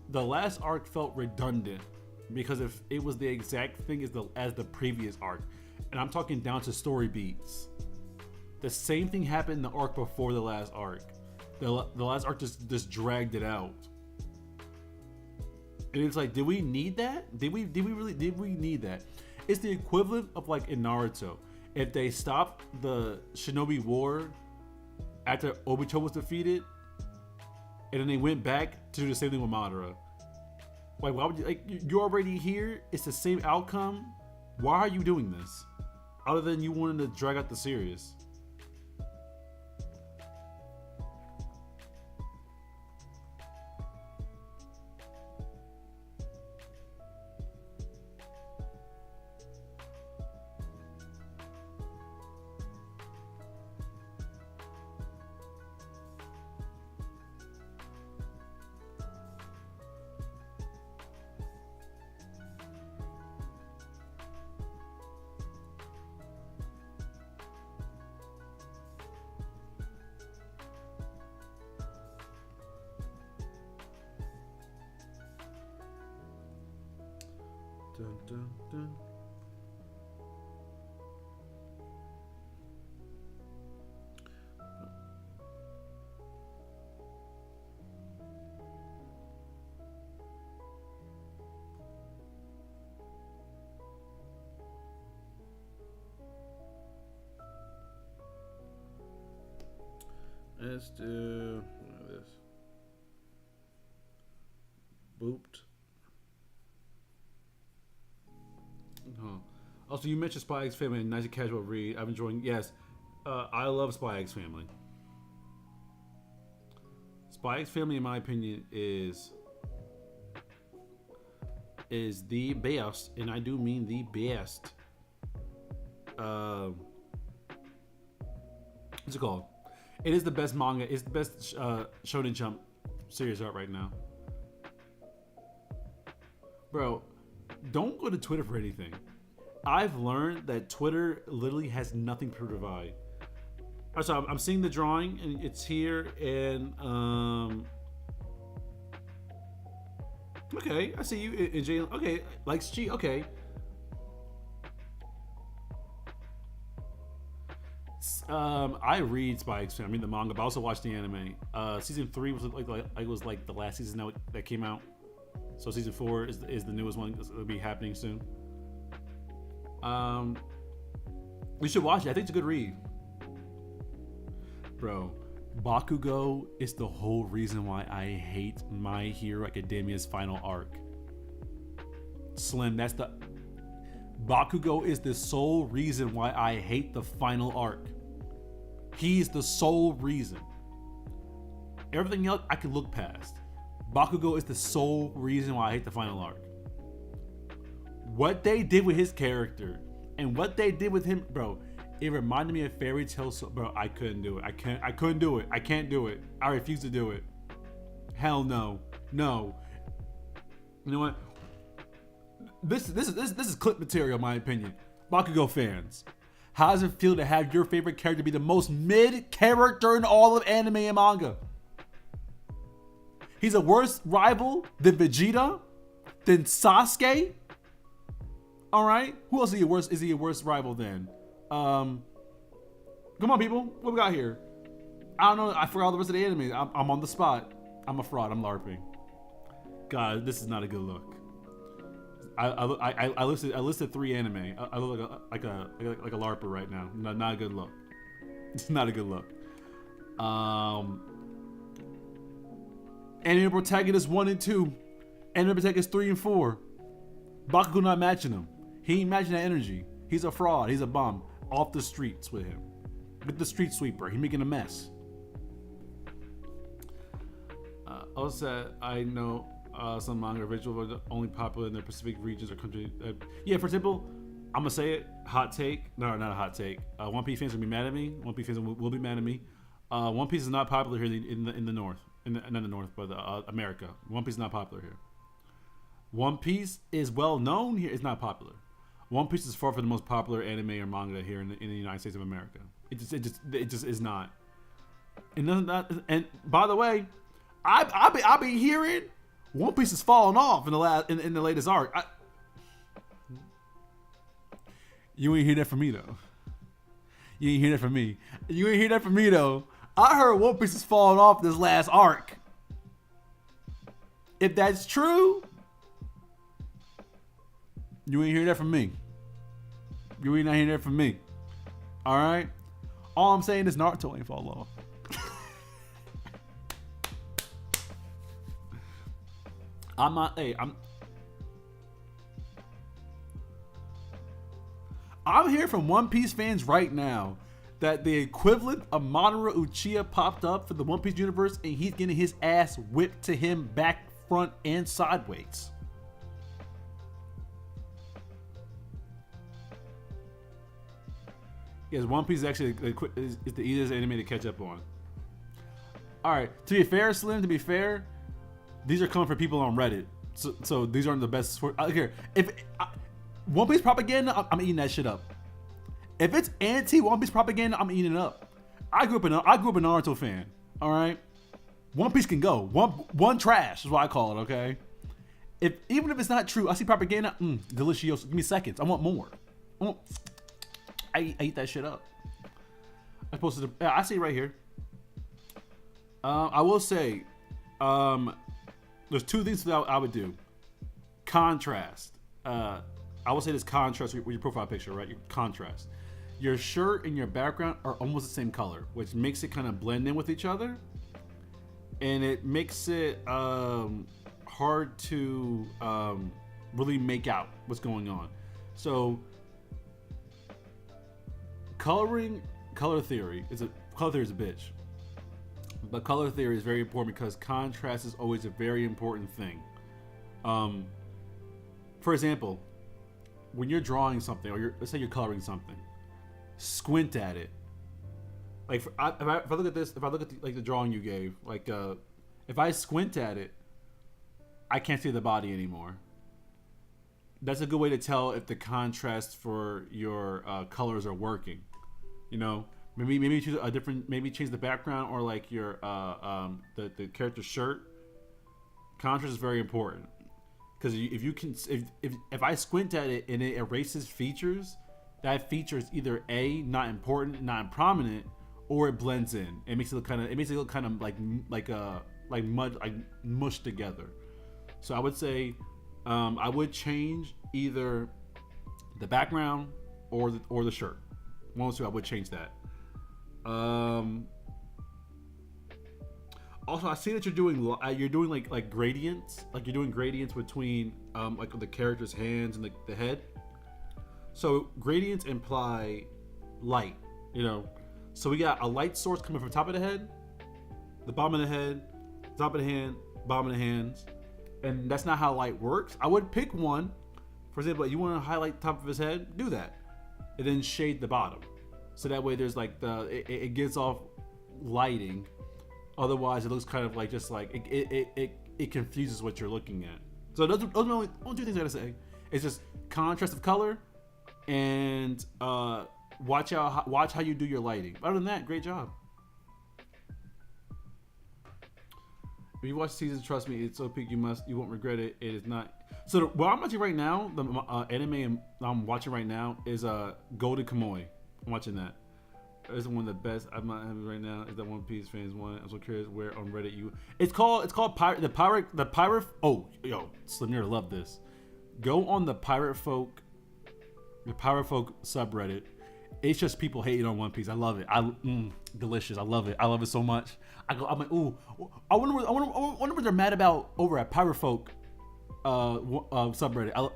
the last arc felt redundant because if it was the exact thing as the previous arc, and I'm talking down to story beats. The same thing happened in the arc before the last arc. The last arc just dragged it out, and it's like, did we need that? Did we need that? It's the equivalent of like in Naruto, if they stopped the Shinobi War after Obito was defeated, and then they went back to do the same thing with Madara. Like, why would you, like, you're already here? It's the same outcome. Why are you doing this? Other than you wanting to drag out the series. Dun, dun, dun. Let's do this. Booped. Oh. Also, you mentioned Spy X Family, nice and casual read. I'm enjoying. Yes, I love Spy X Family. Spy X Family, in my opinion, is the best, and I do mean the best. What's it called? It is the best manga. It's the best Shonen Jump series out right now. Bro, don't go to Twitter for anything. I've learned that Twitter literally has nothing to provide. So I'm seeing the drawing and it's here, and okay, I see you, and Jay. Okay, likes G. Okay. I read Spy X Family, I mean the manga, but I also watched the anime. Season 3 was like the last season that came out. So season 4 is the newest one. It'll be happening soon. You should watch it. I think it's a good read. Bro, Bakugo is the whole reason why I hate My Hero Academia's final arc. Slim, Bakugo is the sole reason why I hate the final arc. He's the sole reason. Everything else I can look past. Bakugo is the sole reason why I hate the final arc. What they did with his character and what they did with him, bro, it reminded me of Fairy Tail. Bro, I couldn't do it. I couldn't do it. I can't do it. I refuse to do it. Hell no. No. You know what? This is clip material, in my opinion. Bakugo fans, how does it feel to have your favorite character be the most mid character in all of anime and manga? He's a worse rival than Vegeta, than Sasuke. All right, who else is he a worse? Is he a worse rival than? Come on, people. What we got here? I don't know. I forgot all the rest of the anime. I'm on the spot. I'm a fraud. I'm LARPing. God, this is not a good look. I listed 3 anime. I look like a LARPer right now. Not a good look. It's not a good look. Anime protagonist 1 and 2. Anime protagonist 3 and 4. Bakugo not matching him. He ain't matching that energy. He's a fraud. He's a bum. Off the streets with him. With the street sweeper. He making a mess. Also, I know some manga originals are only popular in their Pacific regions or countries. Yeah, for example, I'm gonna say it. Hot take. No, not a hot take. One Piece fans will be mad at me. One Piece fans will be mad at me. One Piece is not popular here in the North. Not the North, but America. One Piece is not popular here. One Piece is well known here. It's not popular. One Piece is far from the most popular anime or manga here in the United States of America. It just is not. And by the way, I be hearing One Piece is falling off in the latest arc. You ain't hear that from me though. You ain't hear that from me. You ain't hear that from me though. I heard One Piece is falling off this last arc. If that's true, you ain't hear that from me. You ain't not hear that from me. All right. All I'm saying is Naruto ain't fall off. I'm hearing from One Piece fans right now that the equivalent of Madara Uchiha popped up for the One Piece universe and he's getting his ass whipped to him back, front, and sideways. Yes, One Piece is actually is the easiest anime to catch up on. Alright, to be fair, Slim, to be fair, these are coming from people on Reddit. So these aren't the best. Here, if One Piece propaganda, I'm eating that shit up. If it's anti-One Piece propaganda, I'm eating it up. I grew up a Naruto fan. All right, One Piece can go. One trash is what I call it. Okay, even if it's not true, I see propaganda. Delicious. Give me seconds. I want more. I eat that shit up. I posted. I see it right here. I will say, there's 2 things that I would do. Contrast. I will say this contrast with your profile picture, right? Your contrast. Your shirt and your background are almost the same color, which makes it kind of blend in with each other, and it makes it hard to really make out what's going on. So, color theory is a bitch. But color theory is very important because contrast is always a very important thing. For example, when you're drawing something, or let's say you're coloring something, squint at it. Like if I look at this, if I look at the drawing you gave, like if I squint at it, I can't see the body anymore. That's a good way to tell if the contrast for your colors are working. You know, maybe choose a different, maybe change the background or like your the character's shirt. Contrast is very important because if I squint at it and it erases features, that feature is either A, not important, not prominent, or it blends in. It makes it look kind of like mud, like mushed together. So I would say I would change either the background or the shirt. One or two, I would change that. Also, I see that you're doing like gradients, like you're doing gradients between like the character's hands and the head. So gradients imply light, you know. So we got a light source coming from the top of the head, the bottom of the head, top of the hand, bottom of the hands, and that's not how light works. I would pick one. For example, you want to highlight the top of his head, do that, and then shade the bottom, so that way there's like it gives off lighting. Otherwise, it looks kind of like just like it confuses what you're looking at. So those are the only two things I gotta say. It's just contrast of color and watch how you do your lighting. Other than that, great job. If you watch the season, trust me, it's so peak. You won't regret it. It is not. So what I'm watching right now, the anime I'm watching right now is Golden Kamuy. I'm watching that. It's one of the best I'm not having right now. Is that One Piece fans want? I'm so curious where on Reddit you. It's called the pirate. Oh, yo, Slim Nerd, love this. Go on the Pirate Folk subreddit. It's just people hating on One Piece. I love it. Delicious. I love it. I love it so much. I'm like, ooh. I wonder what they're mad about over at Pirate Folk subreddit.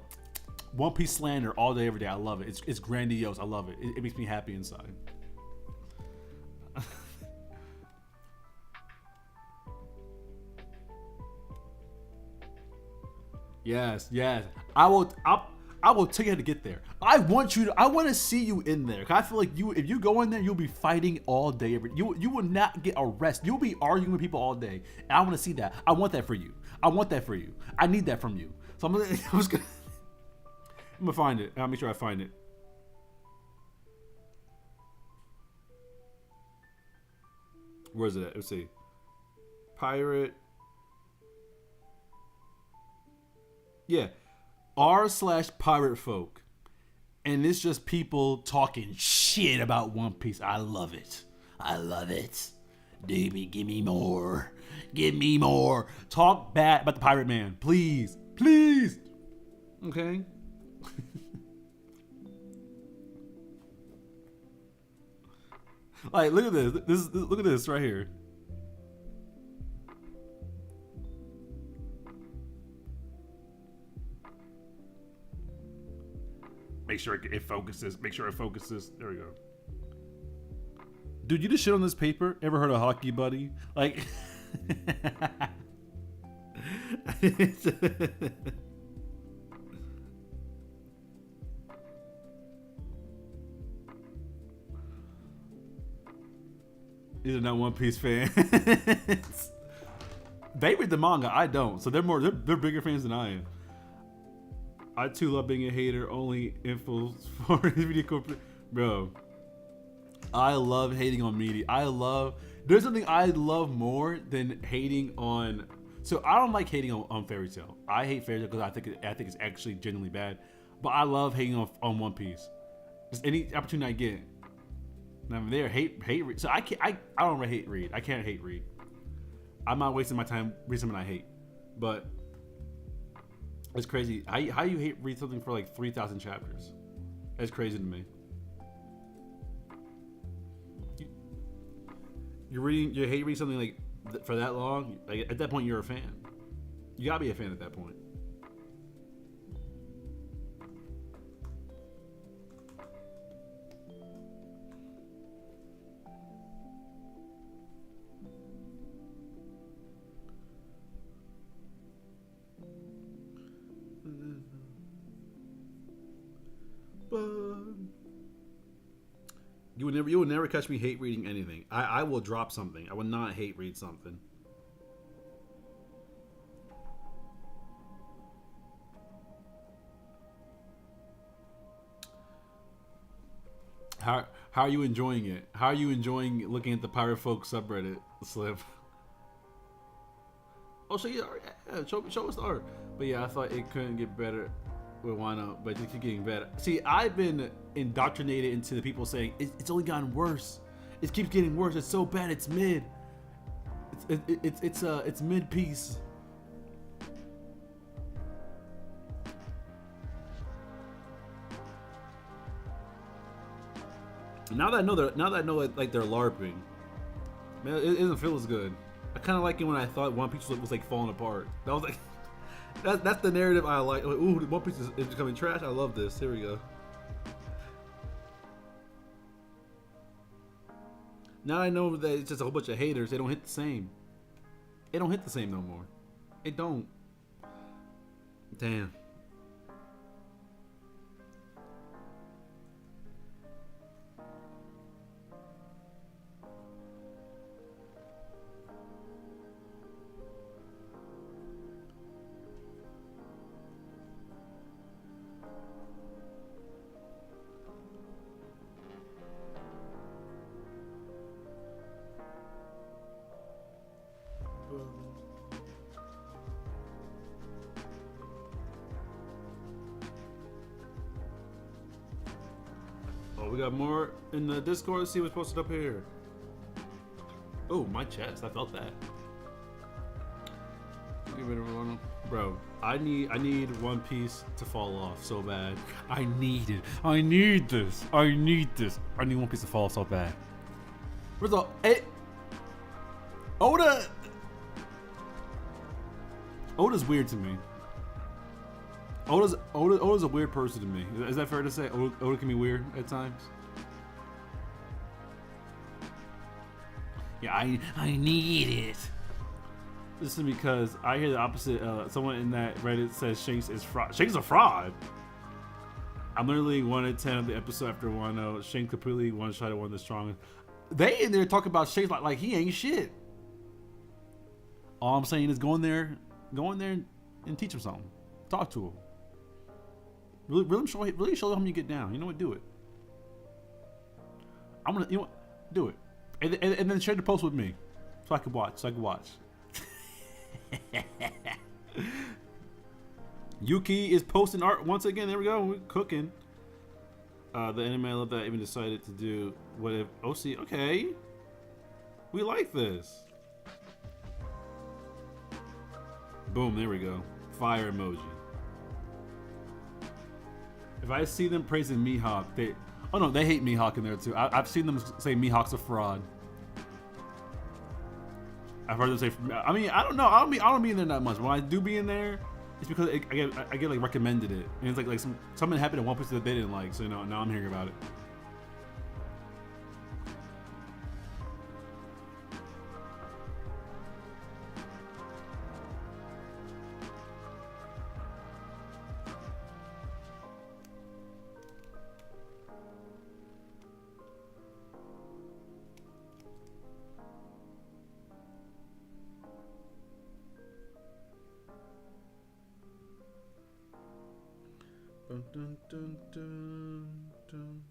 One Piece slander all day, every day. I love it. It's grandiose. I love it. It makes me happy inside. Yes. I will take you how to get there. I want to see you in there. I feel like if you go in there, you'll be fighting all day. You will not get a rest. You'll be arguing with people all day. And I want to see that. I want that for you. I need that from you. So I'm gonna find it. I'll make sure I find it. Where is it at? Let's see. Pirate. Yeah. r/pirate folk. And it's just people talking shit about One Piece. I love it. Give me more. Talk bad about the Pirate Man. Please. Okay? Like, look at this. Look at this right here. Make sure it focuses. There we go. Dude, you just shit on this paper? Ever heard of Hockey Buddy? Like, these are not One Piece fans. They read the manga. I don't. So they're bigger fans than I am. I too love being a hater. Only info for video corporate. Bro, I love hating on media. There's something I love more than hating on. So I don't like hating on Fairy Tail. I hate Fairy Tail because I think it's actually genuinely bad. But I love hating on One Piece. Just any opportunity I get. And I'm there, hate read. So I don't hate read. I can't hate read. I'm not wasting my time reading something I hate. But it's crazy. How you read something for like 3,000 chapters? That's crazy to me. You hate reading something like for that long. Like at that point, you're a fan. You gotta be a fan at that point. You will never catch me hate reading anything. I will drop something. I will not hate read something. How are you enjoying it? How are you enjoying looking at the Pirate Folk subreddit, Slim? Oh, so yeah, show us the art. But yeah, I thought it couldn't get better with Wano, but it keeps getting better. See, I've been indoctrinated into the people saying it's only gotten worse. It keeps getting worse. It's so bad. It's mid. It's mid piece. Now that I know like they're LARPing, man, it doesn't feel as good. I kind of like it when I thought One Piece was like falling apart. That was like, that's the narrative I like. Like, ooh, One Piece is becoming trash. I love this. Here we go. Now I know that it's just a whole bunch of haters. They don't hit the same. It don't hit the same no more. It don't. Damn. Oh, we got more in the Discord. Let's see what's posted up here. Oh, my chest. I felt that. Bro, I need One Piece to fall off so bad. I need it. I need this. I need this. I need One Piece to fall off so bad. Where's the Oda's weird to me. Oda's a weird person to me. Is that fair to say? Oda can be weird at times. Yeah, I need it. This is because I hear the opposite. Someone in that Reddit says Shanks is fraud. Shanks is a fraud. I'm literally 1 in 10 of the episode after Wano. Shanks completely one-shot one of the strongest. They in there talking about Shanks like he ain't shit. All I'm saying is go in there and teach him something. Talk to him. Really show him you get down. You know what? Do it. I'm gonna, you know what? Do it. And then share the post with me, so I could watch. Yuki is posting art once again. There we go. We're cooking. The anime I love that even decided to do what if OC. Okay, we like this. Boom. There we go. Fire emoji. If I see them praising Mihawk, they hate Mihawk in there too. I've seen them say Mihawk's a fraud. I've heard them say. I mean, I don't know. I don't be in there that much. When I do be in there, it's because I get like recommended it, and it's like something happened in One Piece that they didn't like. So now I'm hearing about it. Dun, dun, dun, dun, dun.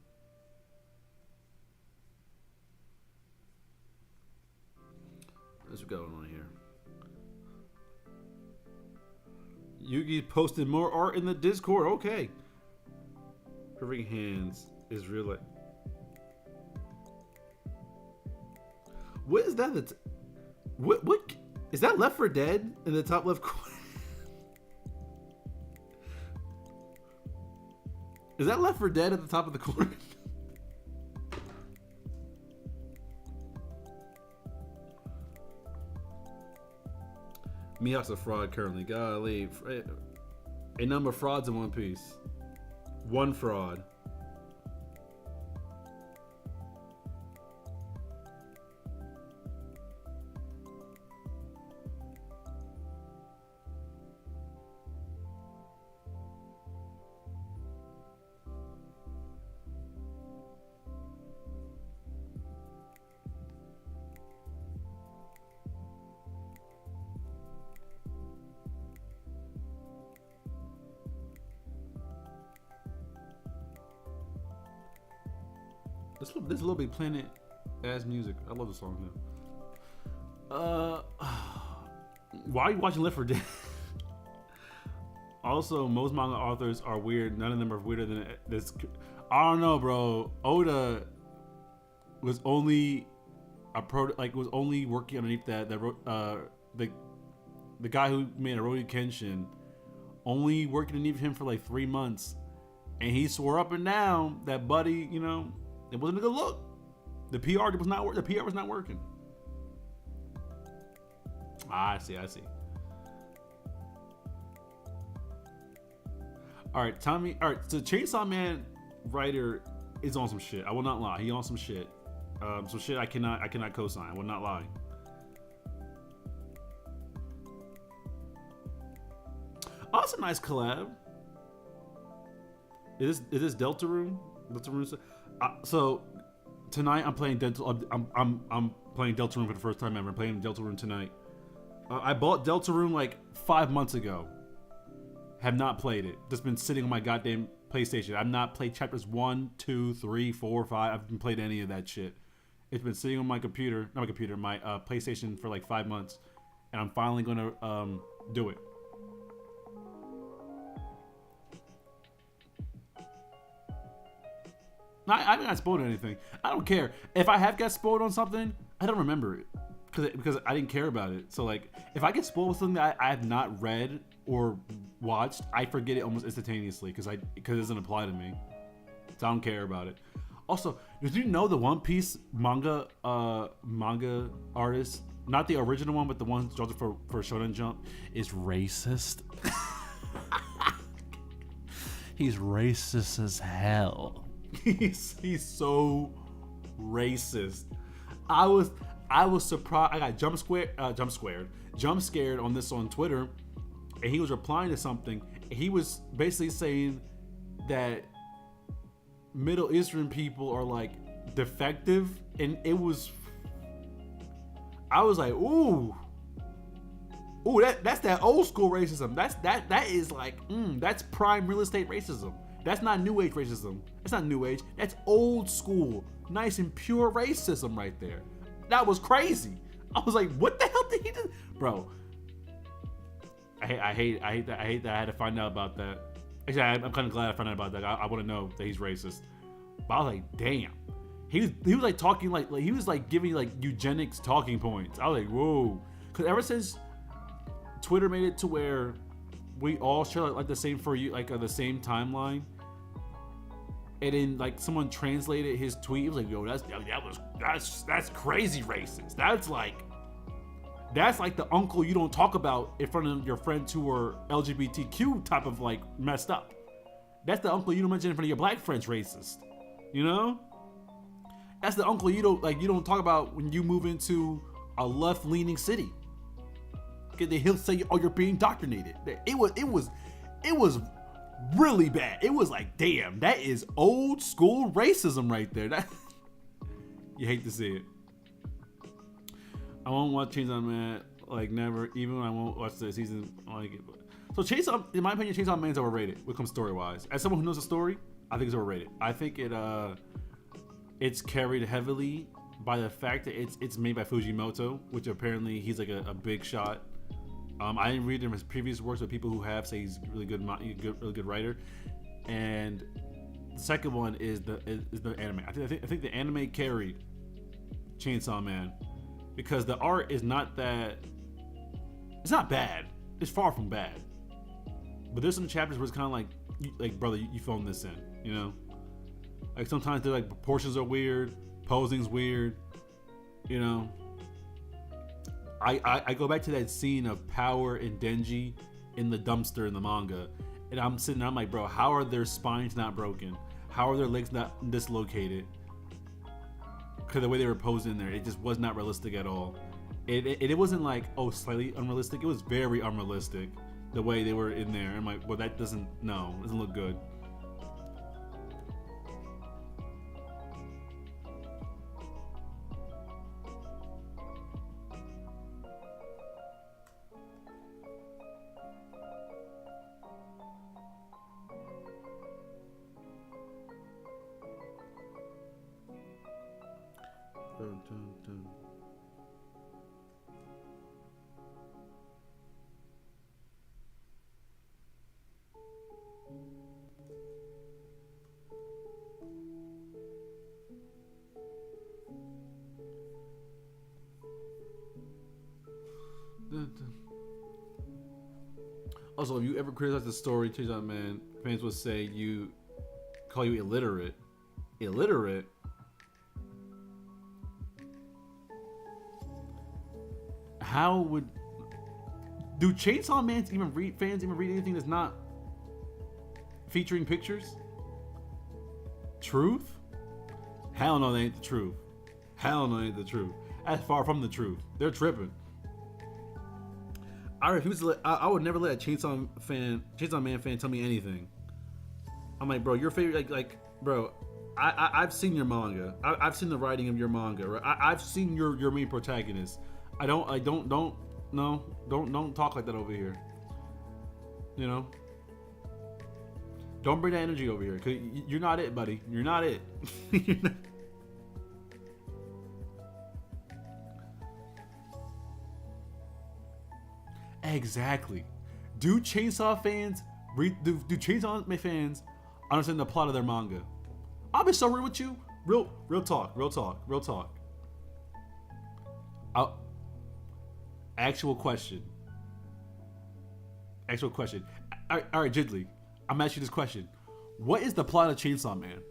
What's going on here? Yugi posted more art in the Discord. Okay. Perfect hands is real. What is that? What is that? Left 4 Dead in the top left corner? Is that Left 4 Dead at the top of the corner? Mihawk's a fraud currently. Golly. A number of frauds in One Piece. One fraud. This Little Big Planet ass music. I love the song though. Why are you watching Left 4 Dead? Also, most manga authors are weird. None of them are weirder than this. I don't know, bro. Oda was only was only working underneath the guy who made Rurouni Kenshin, only working underneath him for like 3 months, and he swore up and down that Buddy, you know, it wasn't a good look. The PR was not working. I see. I see. All right, Tommy. All right, so Chainsaw Man writer is on some shit. I will not lie. He on some shit. Some shit I cannot co-sign. I will not lie. Oh, that's a nice collab. Is this Deltarune? Deltarune. So tonight I'm playing I'm playing Deltarune for the first time ever. I'm playing Deltarune tonight. I bought Deltarune like 5 months ago. Have not played it. Just been sitting on my goddamn PlayStation. I've not played chapters 1, 2, 3, 4, 5. I haven't played any of that shit. It's been sitting on my computer, not my computer, my PlayStation for like 5 months, and I'm finally gonna do it. I haven't got spoiled or anything. I don't care. If I have got spoiled on something, I don't remember it because I didn't care about it. So like, if I get spoiled with something that I have not read or watched, I forget it almost instantaneously because it doesn't apply to me. So I don't care about it. Also, did you know the One Piece manga artist, not the original one, but the one drawn for Shonen Jump, is racist? He's racist as hell. He's so racist. I was surprised. I got jump scared on this on Twitter, and he was replying to something. He was basically saying that Middle Eastern people are like defective, and I was like, ooh, that's that old school racism. That is like, that's prime real estate racism. That's not new age racism. That's not new age. That's old school, nice and pure racism right there. That was crazy. I was like, what the hell did he do, bro? I hate that. I hate that I had to find out about that. Actually, I'm kind of glad I found out about that. I want to know that he's racist. But I was like, damn. He was like talking like he was like giving like eugenics talking points. I was like, whoa. Because ever since Twitter made it to where we all share like the same for you, like the same timeline, and then like someone translated his tweet. It was like, yo, that's crazy racist. That's like the uncle you don't talk about in front of your friends who are LGBTQ type of like messed up. That's the uncle you don't mention in front of your black friends racist. You know? That's the uncle you don't talk about when you move into a left-leaning city. He'll say, oh, you're being indoctrinated. It was really bad. It was like, damn, that is old school racism right there. That you hate to see it. I won't watch Chainsaw Man, like never, even when I won't watch the season like it. So Chainsaw, in my opinion, Chainsaw Man's overrated when it comes story-wise. As someone who knows the story, I think it's overrated. I think it's carried heavily by the fact that it's made by Fujimoto, which apparently he's like a big shot. I didn't read his previous works, but people who have say he's really really good writer. And the second one is the anime. I think the anime carried Chainsaw Man because the art is not that. It's not bad. It's far from bad. But there's some chapters where it's kind of like brother, you phoned this in, you know? Like sometimes they're like proportions are weird, posing's weird, you know? I go back to that scene of Power and Denji in the dumpster in the manga, and I'm sitting there, I'm like, bro, how are their spines not broken? How are their legs not dislocated? Because the way they were posed in there, it just was not realistic at all. It wasn't like, oh, slightly unrealistic. It was very unrealistic, the way they were in there. I'm like, well, that doesn't look good. Dun, dun, dun. Also, if you ever criticize the story, Chainsaw Man, fans will say call you illiterate. Illiterate? How would Do Chainsaw Man's fans even read anything that's not featuring pictures? Truth? Hell no, they ain't the truth. Hell no, they ain't the truth. That's far from the truth. They're tripping. I refuse to let. I would never let a Chainsaw Man fan tell me anything. I'm like, bro, your favorite, bro. I've seen your manga. I've seen the writing of your manga. Right? I've seen your main protagonist. Don't talk like that over here. You know. Don't bring that energy over here, 'cause you're not it, buddy. You're not it. Exactly. Do Chainsaw fans do Chainsaw fans understand the plot of their manga? I'll be so real with you. Real talk. Actual question. All right, Jiggly. I'm asking you this question. What is the plot of Chainsaw Man?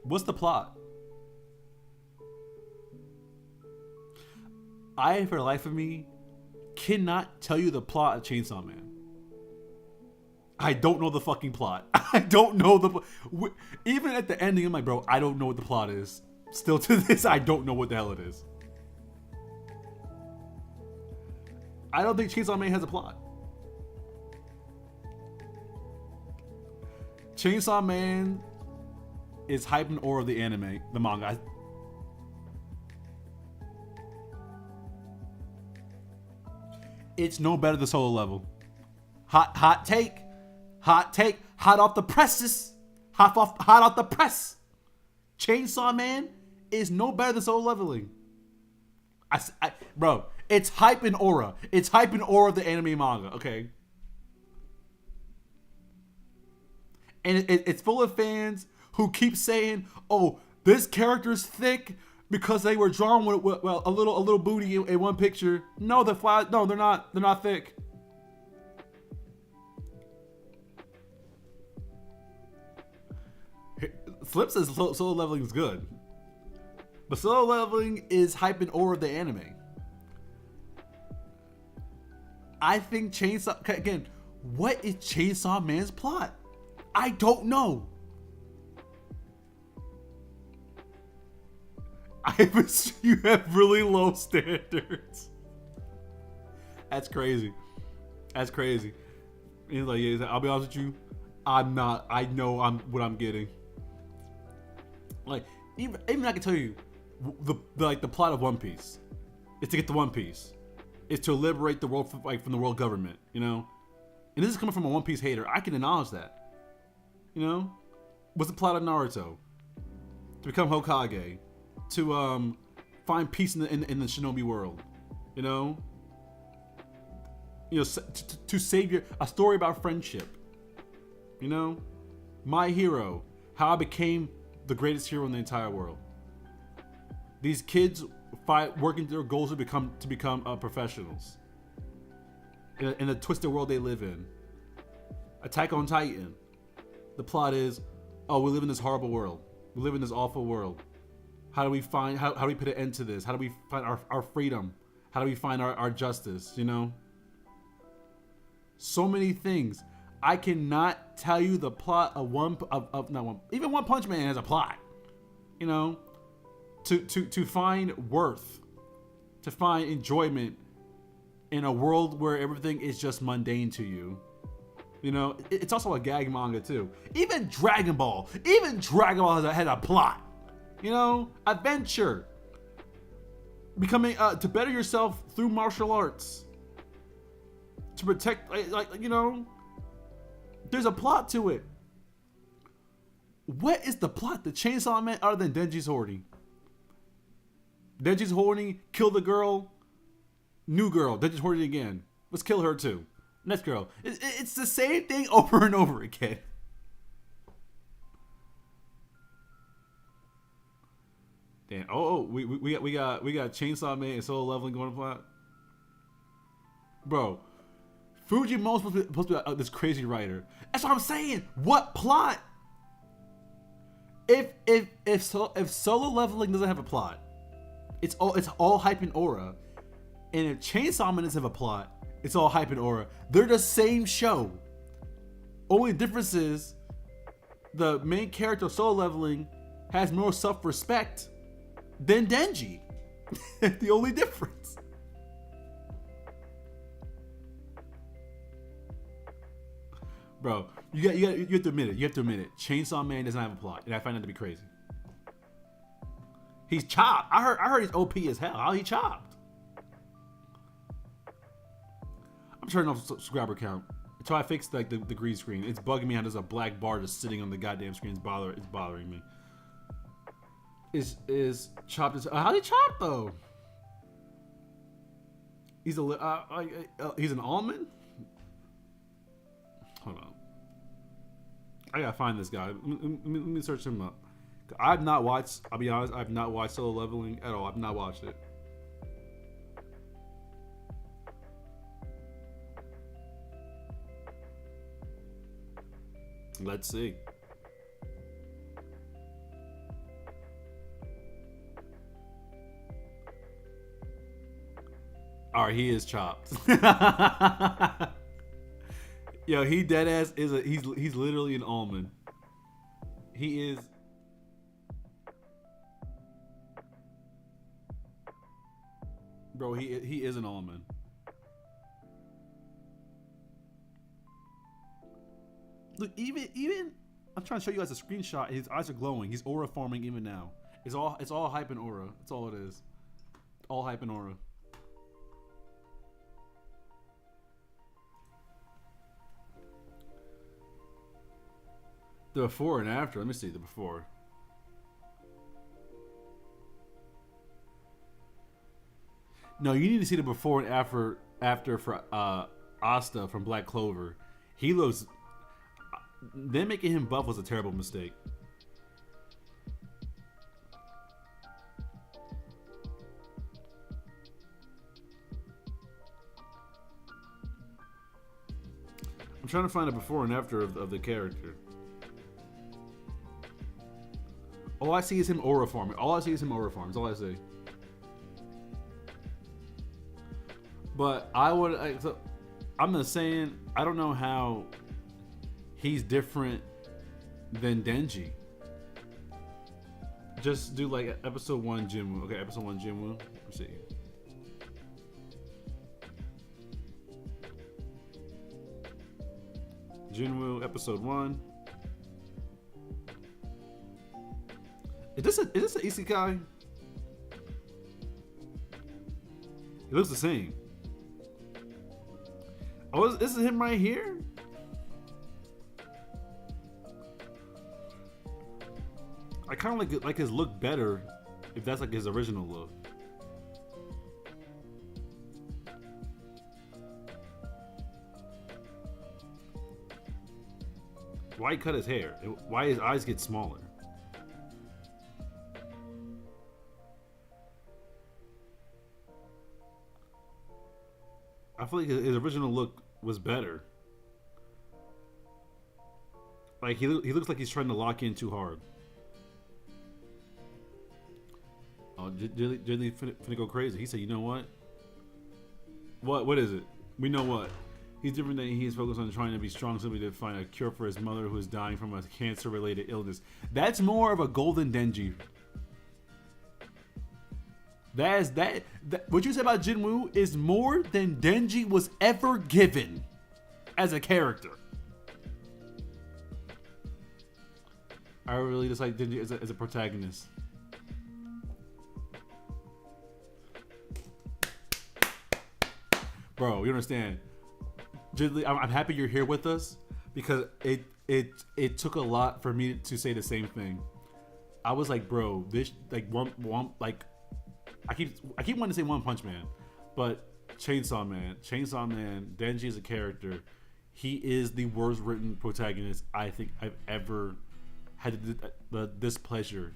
What's the plot? I, for the life of me, cannot tell you the plot of Chainsaw Man. I don't know the fucking plot. I don't know even at the ending, I'm like, bro, I don't know what the plot is. Still to this, I don't know what the hell it is. I don't think Chainsaw Man has a plot. Chainsaw Man is hype and aura of the anime, the manga. It's no better than Solo Level. Hot take, hot off the presses, hot off the press. Chainsaw Man is no better than Solo Leveling. Bro, it's hype and aura. It's hype and aura of the anime manga. Okay, and it's full of fans who keep saying, "Oh, this character's thick." Because they were drawn with a little booty in one picture. No, they're not. They're not thick. Flip says Solo Leveling is good, but Solo Leveling is hype and aura of the anime. I think again. What is Chainsaw Man's plot? I don't know. You have really low standards. That's crazy. He's like, I'll be honest with you, I'm not. I know what I'm getting. Like, even I can tell you, the plot of One Piece is to get the One Piece. It's to liberate the world from the world government. You know, and this is coming from a One Piece hater. I can acknowledge that. You know, what's the plot of Naruto? To become Hokage. To find peace in the shinobi world, you know, to save a story about friendship, you know, My Hero, how I became the greatest hero in the entire world. These kids working their goals to become professionals in the twisted world they live in. Attack on Titan. The plot is, oh, we live in this horrible world. We live in this awful world. How do we find, how do we put an end to this? How do we find our freedom? How do we find our justice, you know? So many things. I cannot tell you the plot of even One Punch Man has a plot, you know? To find worth, to find enjoyment in a world where everything is just mundane to you. You know, it's also a gag manga too. Even Dragon Ball has a plot. You know, adventure, becoming to better yourself through martial arts, to protect, you know, there's a plot to it. What is the plot to Chainsaw Man other than Denji's horny? Denji's horny, kill the girl, new girl, Denji's horny again. Let's kill her too. Next girl. It's the same thing over and over again. Damn. We got Chainsaw Man and Solo Leveling going to plot. Bro, Fujimoto's supposed to be this crazy writer. That's what I'm saying. What plot? If Solo Leveling doesn't have a plot, It's all hype and aura. And if Chainsaw Man doesn't have a plot, it's all hype and aura. They're the same show. Only difference is the main character Solo Leveling has more self-respect than Denji. The only difference. Bro, you have to admit it. You have to admit it. Chainsaw Man doesn't have a plot, and I find that to be crazy. He's chopped. I heard he's OP as hell. How he chopped? I'm turning off subscriber count until I fix like the green screen. It's bugging me how there's a black bar just sitting on the goddamn screen. It's bothering me. Is chopped? How'd he chop though? He's an almond. Hold on. I gotta find this guy. Let me search him up. I've not watched. I'll be honest. I've not watched Solo Leveling at all. I've not watched it. Let's see. All right, he is chopped. Yo, he dead ass is he's literally an almond. He is. Bro, he is an almond. Look, even I'm trying to show you guys a screenshot. His eyes are glowing. He's aura forming even now. It's all hype and aura. That's all it is. All hype and aura. The before and after. Let me see the before. No, you need to see the before and after for Asta from Black Clover. He looks. Them making him buff was a terrible mistake. I'm trying to find a before and after of the character. All I see is him aura farming. All I see is him aura farms. All I see. But I'm just saying, I don't know how he's different than Denji. Just do like episode 1 Jinwoo. Okay, episode 1 Jinwoo. Let's see. Jinwoo episode 1. Is this an isekai? It looks the same. Oh, this is him right here? I kind of like his look better if that's like his original look. Why he cut his hair? Why his eyes get smaller? I feel like his original look was better. Like he looks like he's trying to lock in too hard. Oh, Diddley finna go crazy. He said, "You know what? What is it? We know what. He's different than he is focused on trying to be strong simply to find a cure for his mother who is dying from a cancer-related illness." That's more of a golden Denji. That what you said about Jinwoo is more than Denji was ever given as a character. I really dislike Denji as a protagonist. Bro, you understand? Jiddly, I'm happy you're here with us because it took a lot for me to say the same thing. I was like, bro, this like one like I keep wanting to say One Punch Man, but Chainsaw Man, Denji is a character. He is the worst written protagonist I think I've ever had the displeasure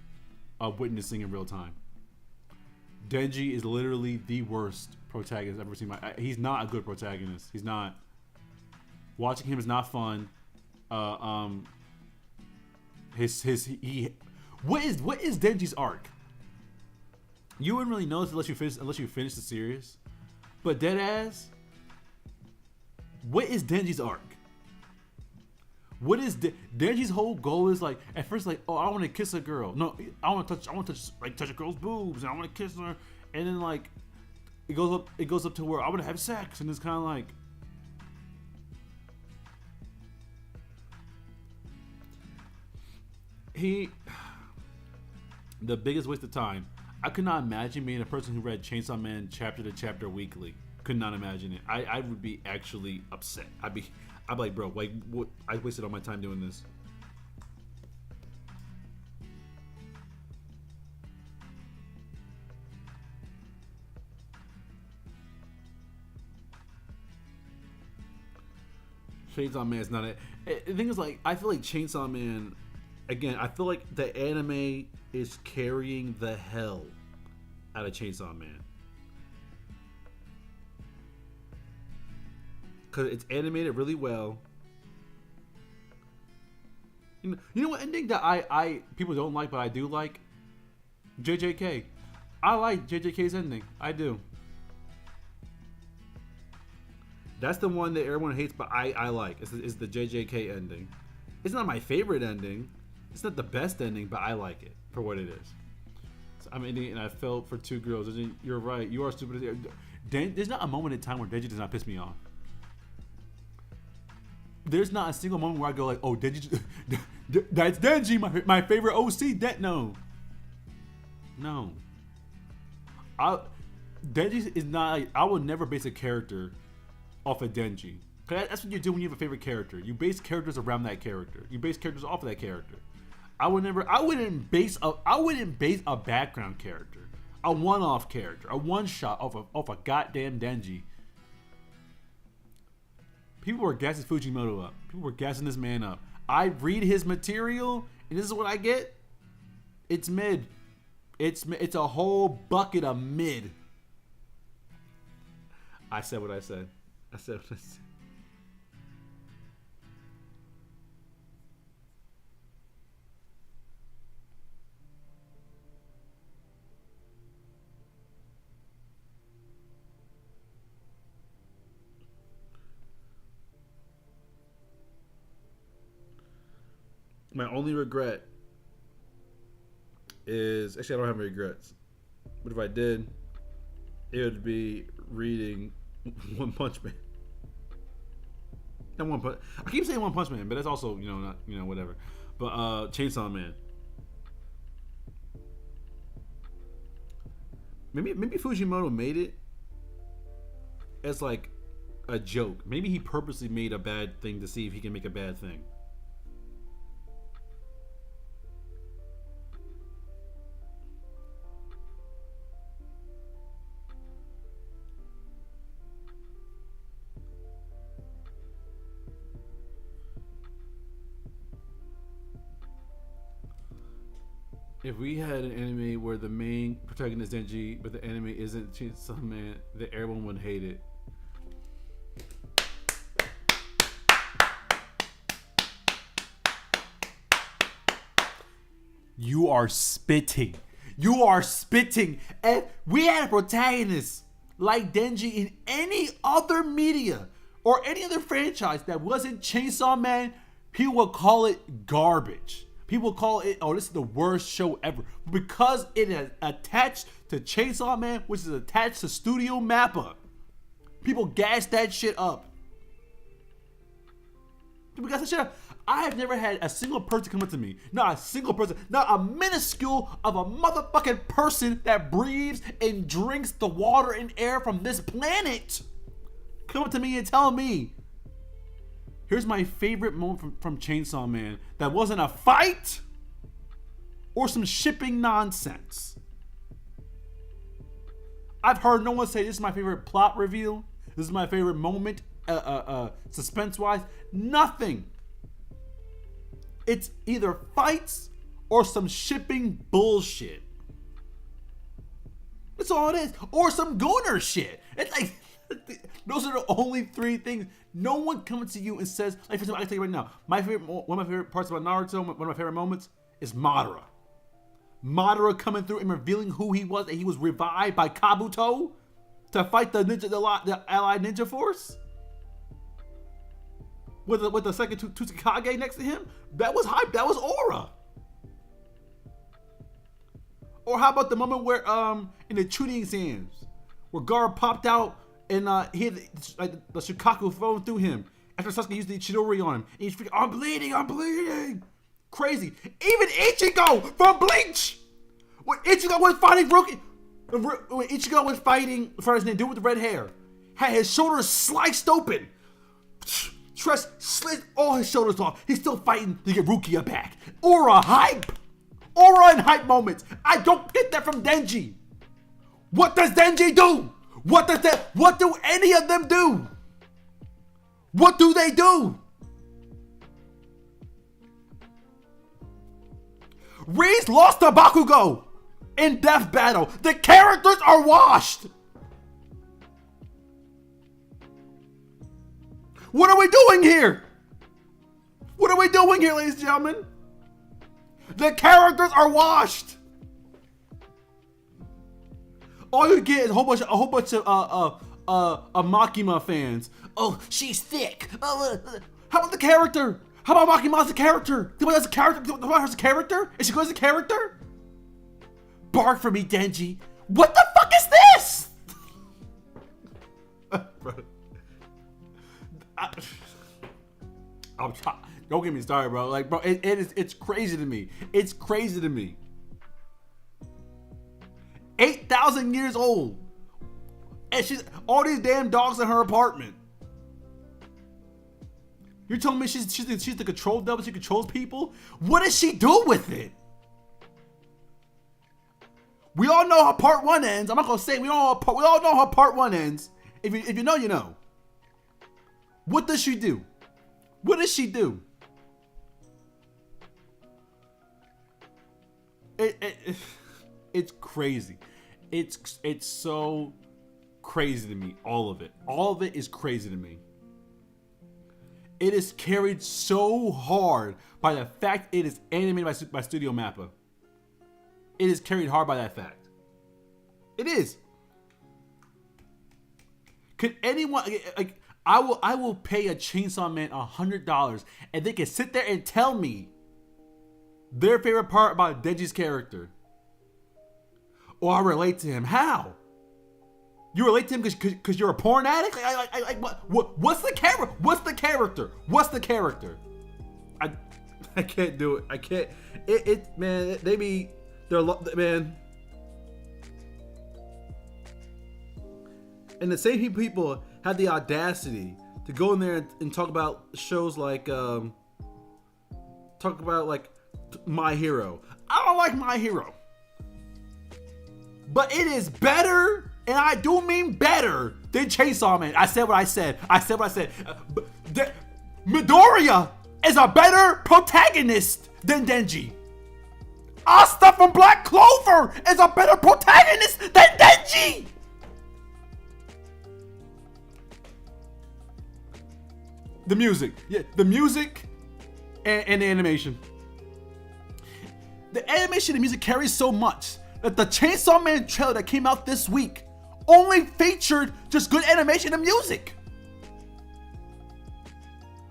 of witnessing in real time. Denji is literally the worst protagonist I've ever seen. He's not a good protagonist. He's not. Watching him is not fun. What is Denji's arc? You wouldn't really notice unless you finish the series. But dead ass, what is Denji's arc? What is Denji's whole goal is like at first like, oh, I want to kiss a girl. No, I want to touch a girl's boobs and I want to kiss her, and then like it goes up to where I want to have sex, and it's kind of like the biggest waste of time. I could not imagine being a person who read Chainsaw Man chapter to chapter weekly. Could not imagine it. I would be actually upset. I'd be like, bro, like, what? I wasted all my time doing this. Chainsaw Man is not it. The thing is, like, I feel like Chainsaw Man, again, I feel like the anime is carrying the hell out of Chainsaw Man. Because it's animated really well. You know what ending that I people don't like, but I do like? JJK. I like JJK's ending. I do. That's the one that everyone hates, but I like. It's the JJK ending. It's not my favorite ending. It's not the best ending, but I like it for what it is. So I'm ending it, and I felt for two girls. You're right. You are stupid. There's not a moment in time where Denji does not piss me off. There's not a single moment where I go like, oh, Denji, that's Denji, my favorite OC. No. Denji is not. I would never base a character off of Denji. That's what you do when you have a favorite character. You base characters around that character. You base characters off of that character. I wouldn't base a background character, a one-off character, a one-shot off a goddamn Denji. People were gassing Fujimoto up. People were gassing this man up. I read his material, and this is what I get. It's mid. It's a whole bucket of mid. I said what I said. I said what I said. My only regret is, actually I don't have any regrets, but if I did, it would be reading One Punch Man. Not One Punch. I keep saying One Punch Man, but that's also not whatever. But Chainsaw Man. Maybe Fujimoto made it as like a joke. Maybe he purposely made a bad thing to see if he can make a bad thing. If we had an anime where the main protagonist is Denji, but the anime isn't Chainsaw Man, then everyone would hate it. You are spitting. You are spitting. And we had a protagonist like Denji in any other media or any other franchise that wasn't Chainsaw Man, people would call it garbage. People call it, oh, this is the worst show ever. Because it is attached to Chainsaw Man, which is attached to Studio Mappa. People gas that shit up. People gas that shit up. I have never had a single person come up to me. Not a single person. Not a minuscule of a motherfucking person that breathes and drinks the water and air from this planet. Come up to me and tell me, here's my favorite moment from Chainsaw Man that wasn't a fight or some shipping nonsense. I've heard no one say this is my favorite plot reveal. This is my favorite moment, suspense-wise. Nothing. It's either fights or some shipping bullshit. That's all it is. Or some gooner shit. It's like, those are the only three things. No one comes to you and says, like, for example, I can tell you right now, one of my favorite parts about Naruto, one of my favorite moments is Madara. Madara coming through and revealing who he was, and he was revived by Kabuto to fight the Allied Ninja Force with the second Tsuchikage next to him. That was hype. That was aura. Or how about the moment where in the Chunin exams where Gaara popped out and he had the Shukaku flowing through him after Sasuke used the Chidori on him, and he's freaking, I'm bleeding. Crazy. Even Ichigo from Bleach, when Ichigo was fighting the dude with the red hair, had his shoulders sliced open. Tress slid all his shoulders off. He's still fighting to get Rukia back. Aura hype. Aura and hype moments. I don't get that from Denji. What does Denji do? What do any of them do? What do they do? Reese lost to Bakugo in death battle. The characters are washed. What are we doing here? What are we doing here, ladies and gentlemen? The characters are washed. All you get is a whole bunch of Makima fans. Oh, she's thick. How about the character? How about Makima as a character? Do has a character? Do has a character? Is she good as a character? Bark for me, Denji. What the fuck is this? I'm trying. Don't get me started, bro. Like, bro, it's crazy to me. It's crazy to me. 8,000 years old, and she's all these damn dogs in her apartment. You're telling me she's the control devil? She controls people. What does she do with it? We all know how part one ends. I'm not gonna say we all know how part one ends. If you know, you know. What does she do? What does she do? It's crazy. It's so crazy to me. All of it is crazy to me. It is carried so hard by the fact it is animated by Studio Mappa. It is carried hard by that fact. It is. Could anyone like? I will pay a Chainsaw Man $100 and they can sit there and tell me their favorite part about Denji's character. Or I relate to him. How? You relate to him because you're a porn addict? What's the character? What's the character? What's the character? I can't do it. I can't. Man, man. And the same people had the audacity to go in there and talk about shows like My Hero. I don't like My Hero, but it is better, and I do mean better, than Chainsaw Man. I said what I said. Midoriya is a better protagonist than Denji. Asta from Black Clover is a better protagonist than Denji. The music, the music and the animation. The animation and music carries so much that the Chainsaw Man trailer that came out this week only featured just good animation and music.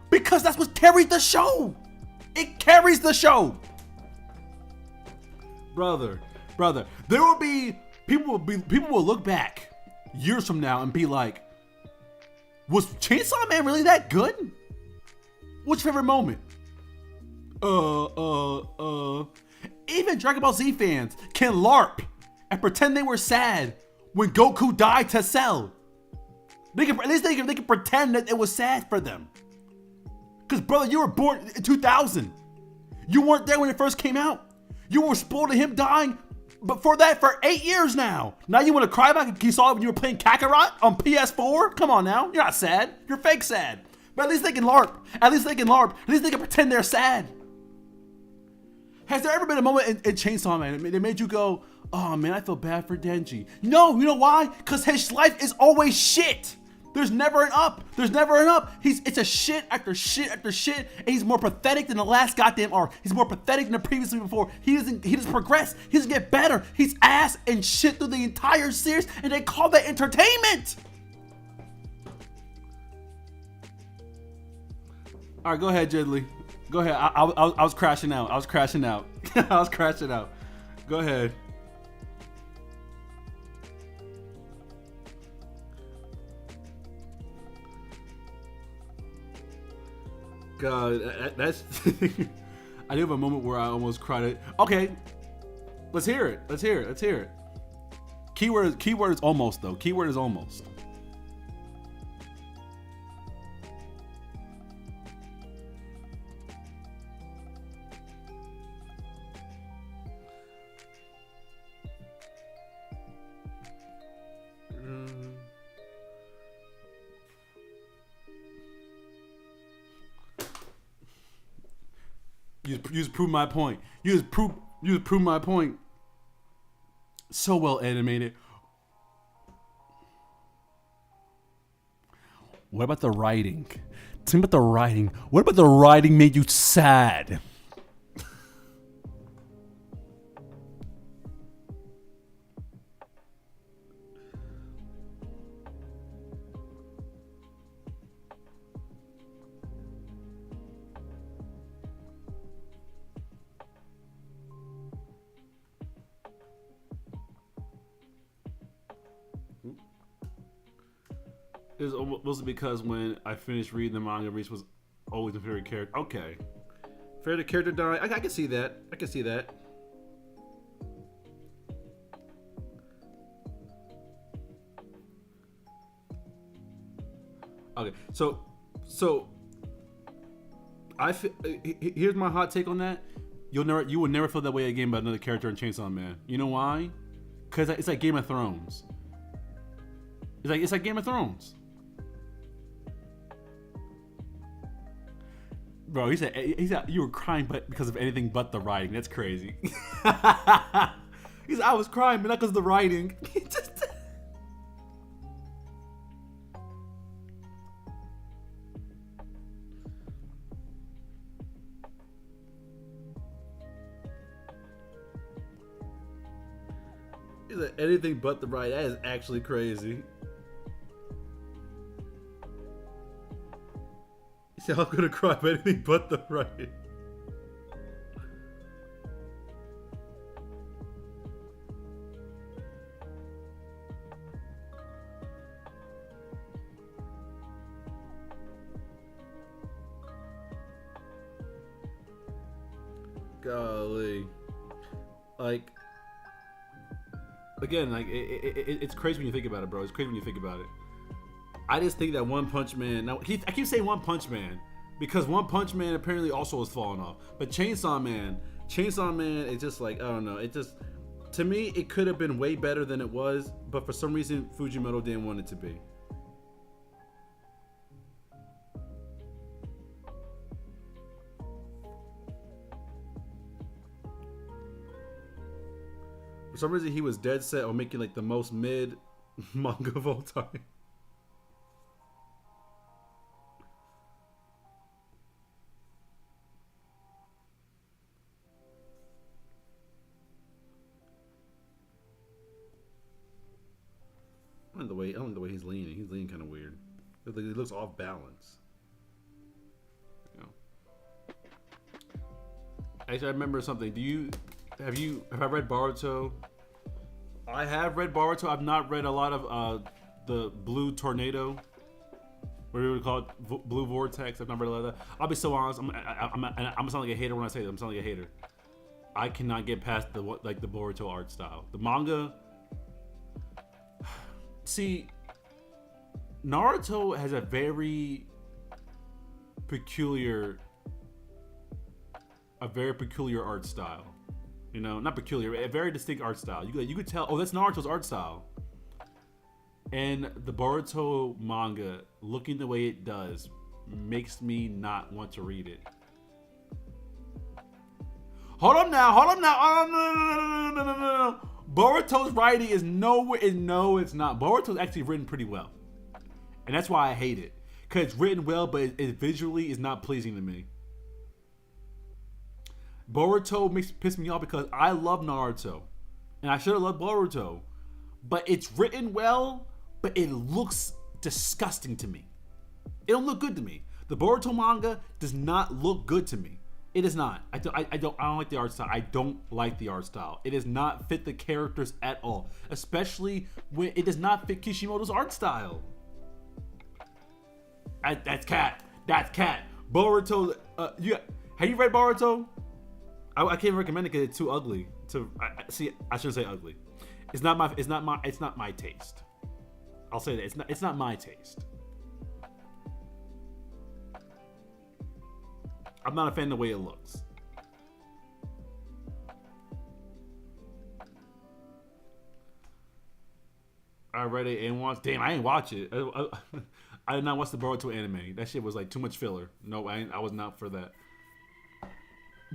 Because that's what carried the show. It carries the show. Brother, there will be people will look back years from now and be like, was Chainsaw Man really that good? What's your favorite moment? Even Dragon Ball Z fans can LARP and pretend they were sad when Goku died to Cell. At least they can pretend that it was sad for them. Cause brother, you were born in 2000. You weren't there when it first came out. You were spoiled to him dying before that for 8 years now. Now you want to cry about it? You saw it when you were playing Kakarot on PS4? Come on now, you're not sad. You're fake sad. But at least they can LARP. At least they can pretend they're sad. Has there ever been a moment in Chainsaw Man that made you go, oh man, I feel bad for Denji? No, you know why? Because his life is always shit. There's never an up. There's never an up. It's a shit after shit after shit, and he's more pathetic than the last goddamn arc. He's more pathetic than the previously before. He doesn't progress. He doesn't get better. He's ass and shit through the entire series, and they call that entertainment. All right, go ahead, Jidley. Go ahead. I was crashing out. I was crashing out. I was crashing out. Go ahead. God, that's. I do have a moment where I almost cried. Okay, let's hear it. Let's hear it. Let's hear it. Keyword is almost though. Keyword is almost. You just proved my point. You just proved my point. So well animated. What about the writing? Tell me about the writing. What about the writing made you sad? It was mostly because when I finished reading the manga, Reese was always my favorite character. Okay. Favorite character die. I can see that. I can see that. Okay, so here's my hot take on that. You will never feel that way again about another character in Chainsaw Man. You know why? Because it's like Game of Thrones. It's like Game of Thrones. Bro, he said you were crying but because of anything but the writing. That's crazy. He said I was crying, but not because of the writing. He said anything but the writing. That is actually crazy. He said I'm gonna cry for anything but the writing. Golly. Like, again, like it's crazy when you think about it, bro. It's crazy when you think about it. I just think that One Punch Man. Now I keep saying One Punch Man because One Punch Man apparently also has fallen off. But Chainsaw Man is just like, I don't know. It just, to me, it could have been way better than it was. But for some reason, Fujimoto didn't want it to be. For some reason, he was dead set on making like the most mid manga of all time. I don't like the way he's leaning. He's leaning kind of weird. He looks off balance. You know. Actually, I remember something. Have I read Boruto? I have read Boruto. I've not read a lot of the Blue Tornado. What do we call it? Blue Vortex. I've not read a lot of that. I'll be so honest. I'm gonna sound like a hater when I say that. I'm sounding like a hater. I cannot get past the Boruto art style. The manga. See, Naruto has a very peculiar art style. You know, not peculiar, a very distinct art style. You could tell, oh, that's Naruto's art style. And the Boruto manga, looking the way it does, makes me not want to read it. Hold up now. Oh, no. Boruto's writing is nowhere. No, it's not. Boruto's actually written pretty well. and that's why I hate it. Cause it's written well, but it visually is not pleasing to me. Boruto piss me off because I love Naruto, and I should have loved Boruto, but it's written well, but it looks disgusting to me. It don't look good to me. The Boruto manga does not look good to me. It is not. I don't like the art style. I don't like the art style. It does not fit the characters at all, especially when it does not fit Kishimoto's art style. That's cat. That's cat. Boruto. Have you read Boruto? I can't recommend it because it's too ugly. See, I shouldn't say ugly. It's not my taste. I'll say that it's not my taste. I'm not a fan of the way it looks. I read it and watched. Damn, I ain't watch it. I did not watch the Boruto anime. That shit was like too much filler. No, I was not for that.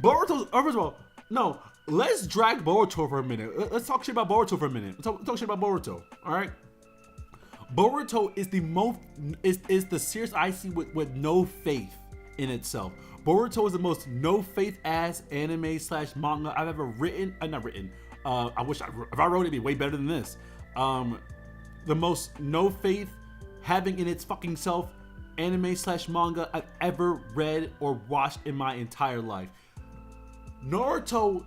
Boruto. First of all, no. Let's drag Boruto for a minute. Let's talk shit about Boruto for a minute. Let's talk shit about Boruto. All right. Boruto is is the series I see with no faith in itself. Boruto is the most no faith ass anime / manga I've ever written. Not written. I wish if I wrote it, it'd be way better than this. The most no faith having in its fucking self anime / manga I've ever read or watched in my entire life. Naruto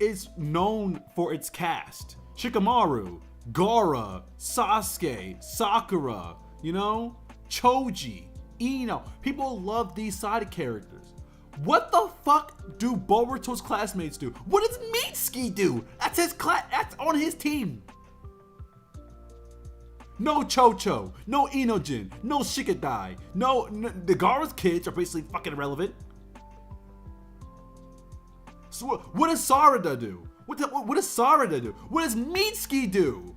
is known for its cast. Shikamaru, Gaara, Sasuke, Sakura, Choji, Ino. People love these side characters. What the fuck do Boruto's classmates do? What does Mitsuki do? That's his class. That's on his team. No Chocho, no Inojin, no Shikadai, no the Gaara's kids are basically fucking irrelevant. So what does Sarada do? What does Sarada do? What does Mitsuki do?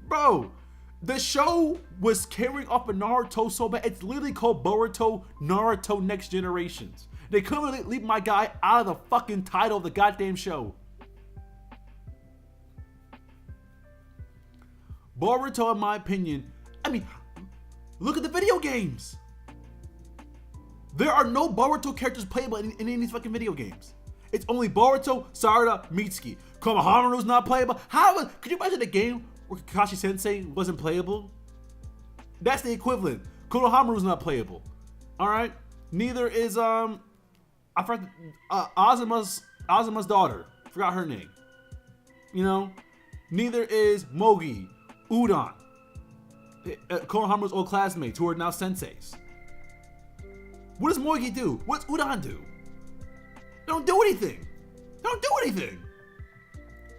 Bro, the show was carrying off of Naruto so bad. It's literally called Boruto Naruto Next Generations. They couldn't leave my guy out of the fucking title of the goddamn show. Boruto, in my opinion, look at the video games. There are no Boruto characters playable in any of these fucking video games. It's only Boruto, Sarada, Mitsuki. Konohamaru's not playable. Could you imagine a game where Kakashi Sensei wasn't playable? That's the equivalent. Konohamaru's not playable. All right. Neither is Azuma's daughter. Forgot her name. Neither is Mogi, Udon, Konohamaru's old classmates who are now senseis. What does Mogi do? What's Udon do? They don't do anything.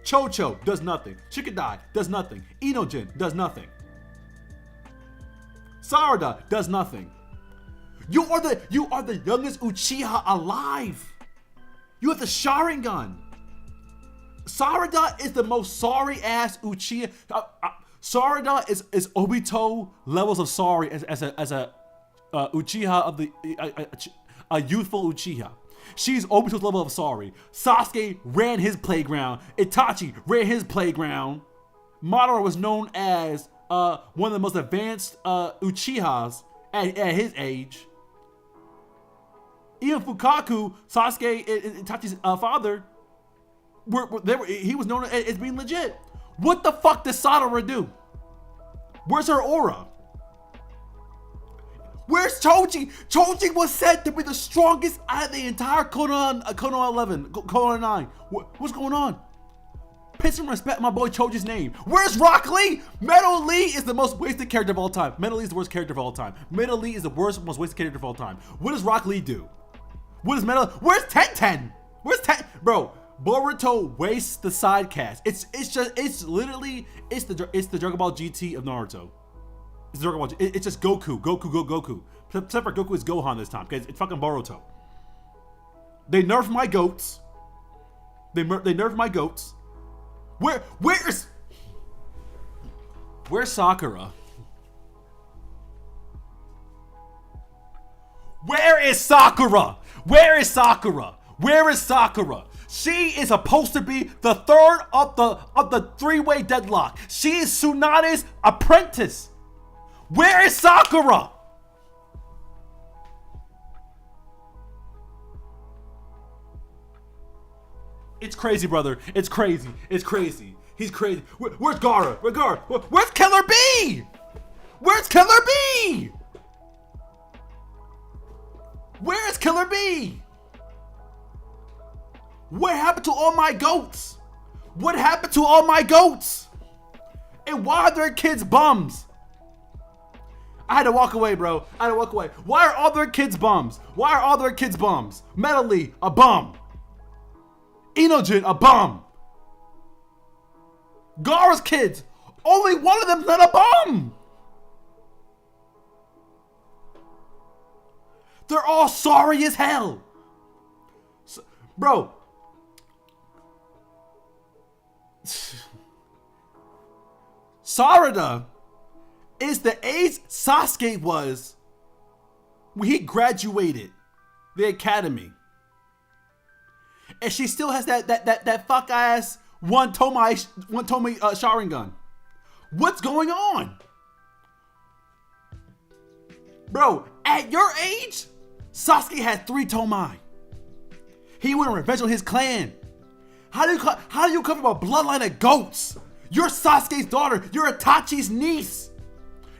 Chocho does nothing. Shikadai does nothing. Inojin does nothing. Sarada does nothing. You are the youngest Uchiha alive. You have the Sharingan. Sarada is the most sorry ass Uchiha. Sarada is Obito levels of sorry as a Uchiha of a youthful Uchiha. She's Obito's level of sorry. Sasuke ran his playground. Itachi ran his playground. Madara was known as one of the most advanced Uchihas at his age. Even Fukaku, Sasuke and Itachi's father, he was known as being legit. What the fuck does Sadara do? Where's her aura? Where's Choji? Choji was said to be the strongest out of the entire Konoha 11, Konoha 9. What's going on? Put some respect my boy Choji's name. Where's Rock Lee? Metal Lee is the most wasted character of all time. Metal Lee is the worst character of all time. Metal Lee is the worst, most wasted character of all time. What does Rock Lee do? Where's Tenten? Bro, Boruto wastes the side cast. It's the Dragon Ball GT of Naruto. It's Dragon Ball. It's just Goku. Except for Goku is Gohan this time because it's fucking Boruto. They nerfed my goats. They nerfed my goats. Where's Sakura? Where is Sakura? She is supposed to be the third of the three-way deadlock. She is Tsunade's apprentice. Where is Sakura? It's crazy, brother. It's crazy. It's crazy. He's crazy. Where's Gaara? Where's Gaara? Where's Killer B? Where's Killer B? Where's Killer B? What happened to all my goats? What happened to all my goats? And why are their kids bums? I had to walk away, bro. I had to walk away. Why are all their kids bums? Why are all their kids bums? Metal Lee, a bum. Inojin, a bum. Gaara's kids, only one of them's not a bum. They're all sorry as hell. Bro. Sarada is the age Sasuke was when he graduated the academy. And she still has that fuck ass one Tomoe Sharingan. What's going on? Bro, at your age, Sasuke had 3 Tomoe. He went on revenge on his clan. How do you come from a bloodline of goats? You're Sasuke's daughter. You're Itachi's niece.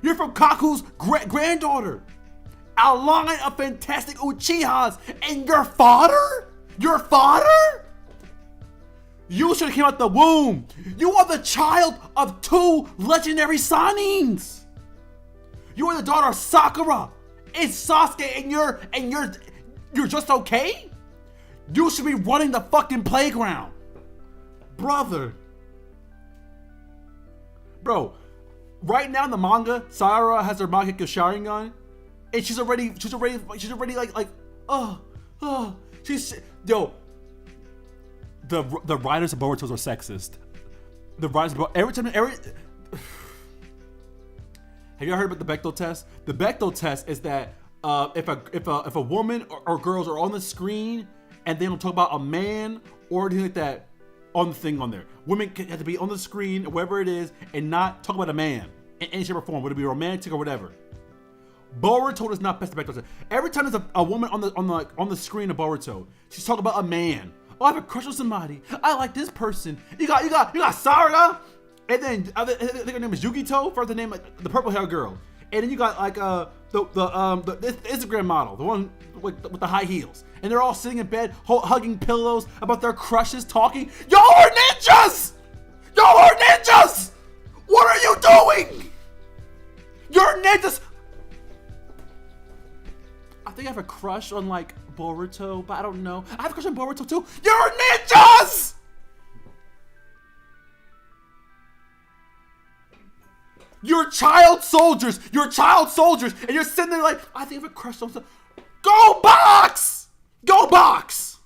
You're from Kaku's granddaughter. A line of fantastic Uchihas. And your fodder? Your fodder? You should have came out the womb. You are the child of 2 legendary Sanins. You are the daughter of Sakura. It's Sasuke and you're just okay? You should be running the fucking playground. Brother. Bro, right now in the manga, Sakura has her Mageki Sharingan, and she's already like she's yo. The writers of Boruto are sexist. The writers of every have you heard about the Bechdel test? The Bechdel test is that if a woman or girls are on the screen and they don't talk about a man or anything like that on the thing on there, women have to be on the screen, wherever it is, and not talk about a man in any shape or form, whether it be romantic or whatever. Boruto does not pass the Bechdel test. Every time there's a woman on the screen of Boruto, she's talking about a man. Oh, I have a crush on somebody. I like this person. You got Sarada, and then I think her name is Yugito. For the name, the purple hair girl, and then you got like the Instagram model, the one with the high heels, and they're all sitting in bed, hugging pillows about their crushes, talking. Y'all are ninjas! Y'all are ninjas! What are you doing? You're ninjas. I think I have a crush on like Boruto, but I don't know. I have a crush on Boruto too. You're ninjas! You're child soldiers, and you're sitting there like, I think I have a crush on something. Go box! Go box!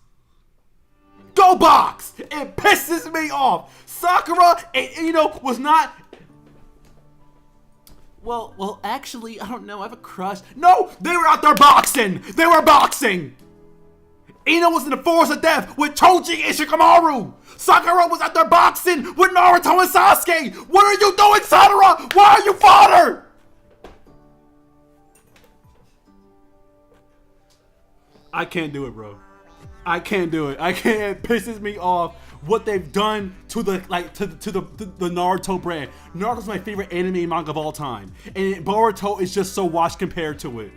Go box! It pisses me off. Sakura, was not. Well, actually, I don't know. I have a crush. No, they were out there boxing. They were boxing. Ino was in the forest of death with Choji and Shikamaru. Sakura was out there boxing with Naruto and Sasuke. What are you doing, Sakura? Why are you fodder? I can't do it, bro. I can't do it. It pisses me off what they've done to the Naruto brand. Naruto's my favorite anime and manga of all time, and Boruto is just so washed compared to it.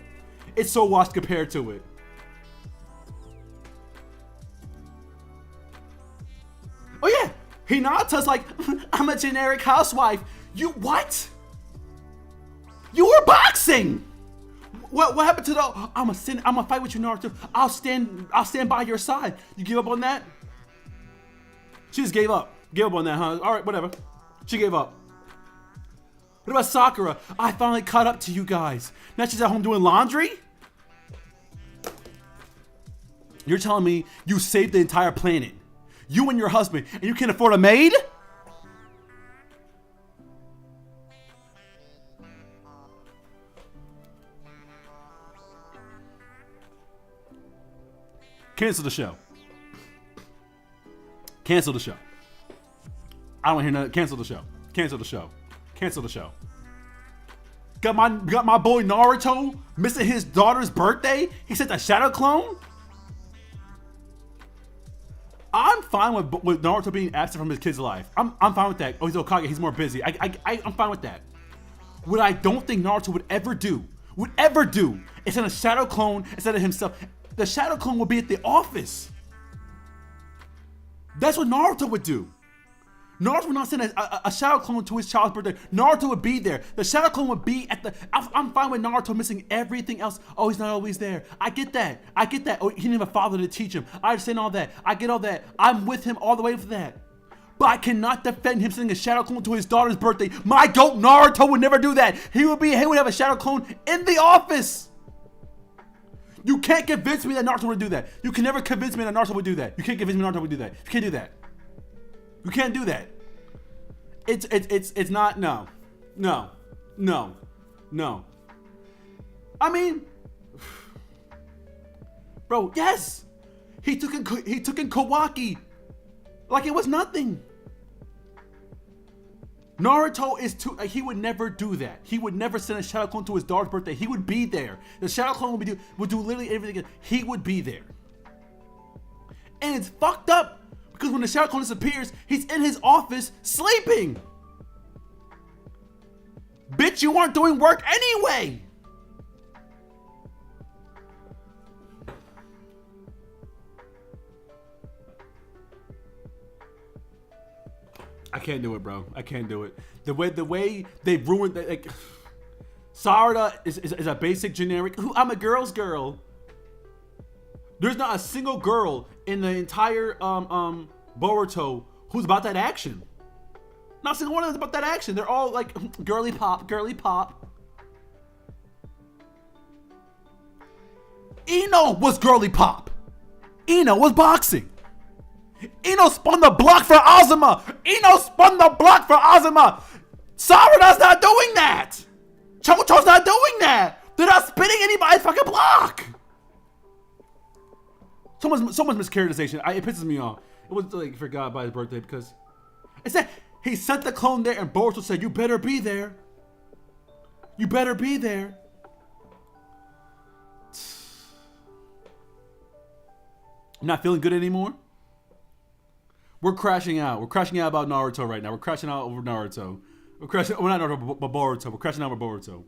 It's so washed compared to it. Oh yeah, Hinata's like, I'm a generic housewife. You what? You were boxing. What happened to the? I'm gonna fight with you, Naruto. I'll stand by your side. You give up on that? She just gave up. Gave up on that, huh? All right, whatever. She gave up. What about Sakura? I finally caught up to you guys. Now she's at home doing laundry? You're telling me you saved the entire planet, you and your husband, and you can't afford a maid? Cancel the show. Cancel the show. I don't want to hear nothing. Cancel the show. Cancel the show. Cancel the show. Got my boy Naruto missing his daughter's birthday. He sent a shadow clone. I'm fine with Naruto being absent from his kid's life. I'm fine with that. Oh, he's Hokage. He's more busy. I'm fine with that. What I don't think Naruto would ever do is send a shadow clone instead of himself. The shadow clone would be at the office. That's what Naruto would do. Naruto would not send a shadow clone to his child's birthday. Naruto would be there. The shadow clone would be at the... I'm fine with Naruto missing everything else. Oh, he's not always there. I get that. Oh, he didn't have a father to teach him. I understand all that. I get all that. I'm with him all the way for that. But I cannot defend him sending a shadow clone to his daughter's birthday. My goat Naruto would never do that. He would have a shadow clone in the office. You can't convince me that Naruto would do that. You can never convince me that Naruto would do that. You can't convince me Naruto would do that. You can't do that. You can't do that. It's not, no. I mean, bro, yes. He took in Kawaki like it was nothing. Naruto is too, he would never do that. He would never send a shadow clone to his daughter's birthday. He would be there. The shadow clone would do literally everything. He would be there. And it's fucked up because when the shadow clone disappears, he's in his office sleeping. Bitch, you weren't doing work anyway. I can't do it, bro. I can't do it. The way they ruined that, like, Sarada is a basic generic. I'm a girl's girl. There's not a single girl in the entire Boruto who's about that action. Not a single one of them is about that action. They're all like girly pop. Ino was girly pop. Ino was boxing. Ino spun the block for Azuma. Sarada's not doing that. Chocho's not doing that. They're not spinning anybody's fucking block. So much mischaracterization. It pisses me off. It was like he forgot about his birthday because it said he sent the clone there and Boruto said, "You better be there. You better be there." I'm not feeling good anymore. We're crashing out. We're crashing out about Naruto right now. We're crashing out over Naruto. We're crashing. Well, not Naruto, but Boruto. We're crashing out over Boruto.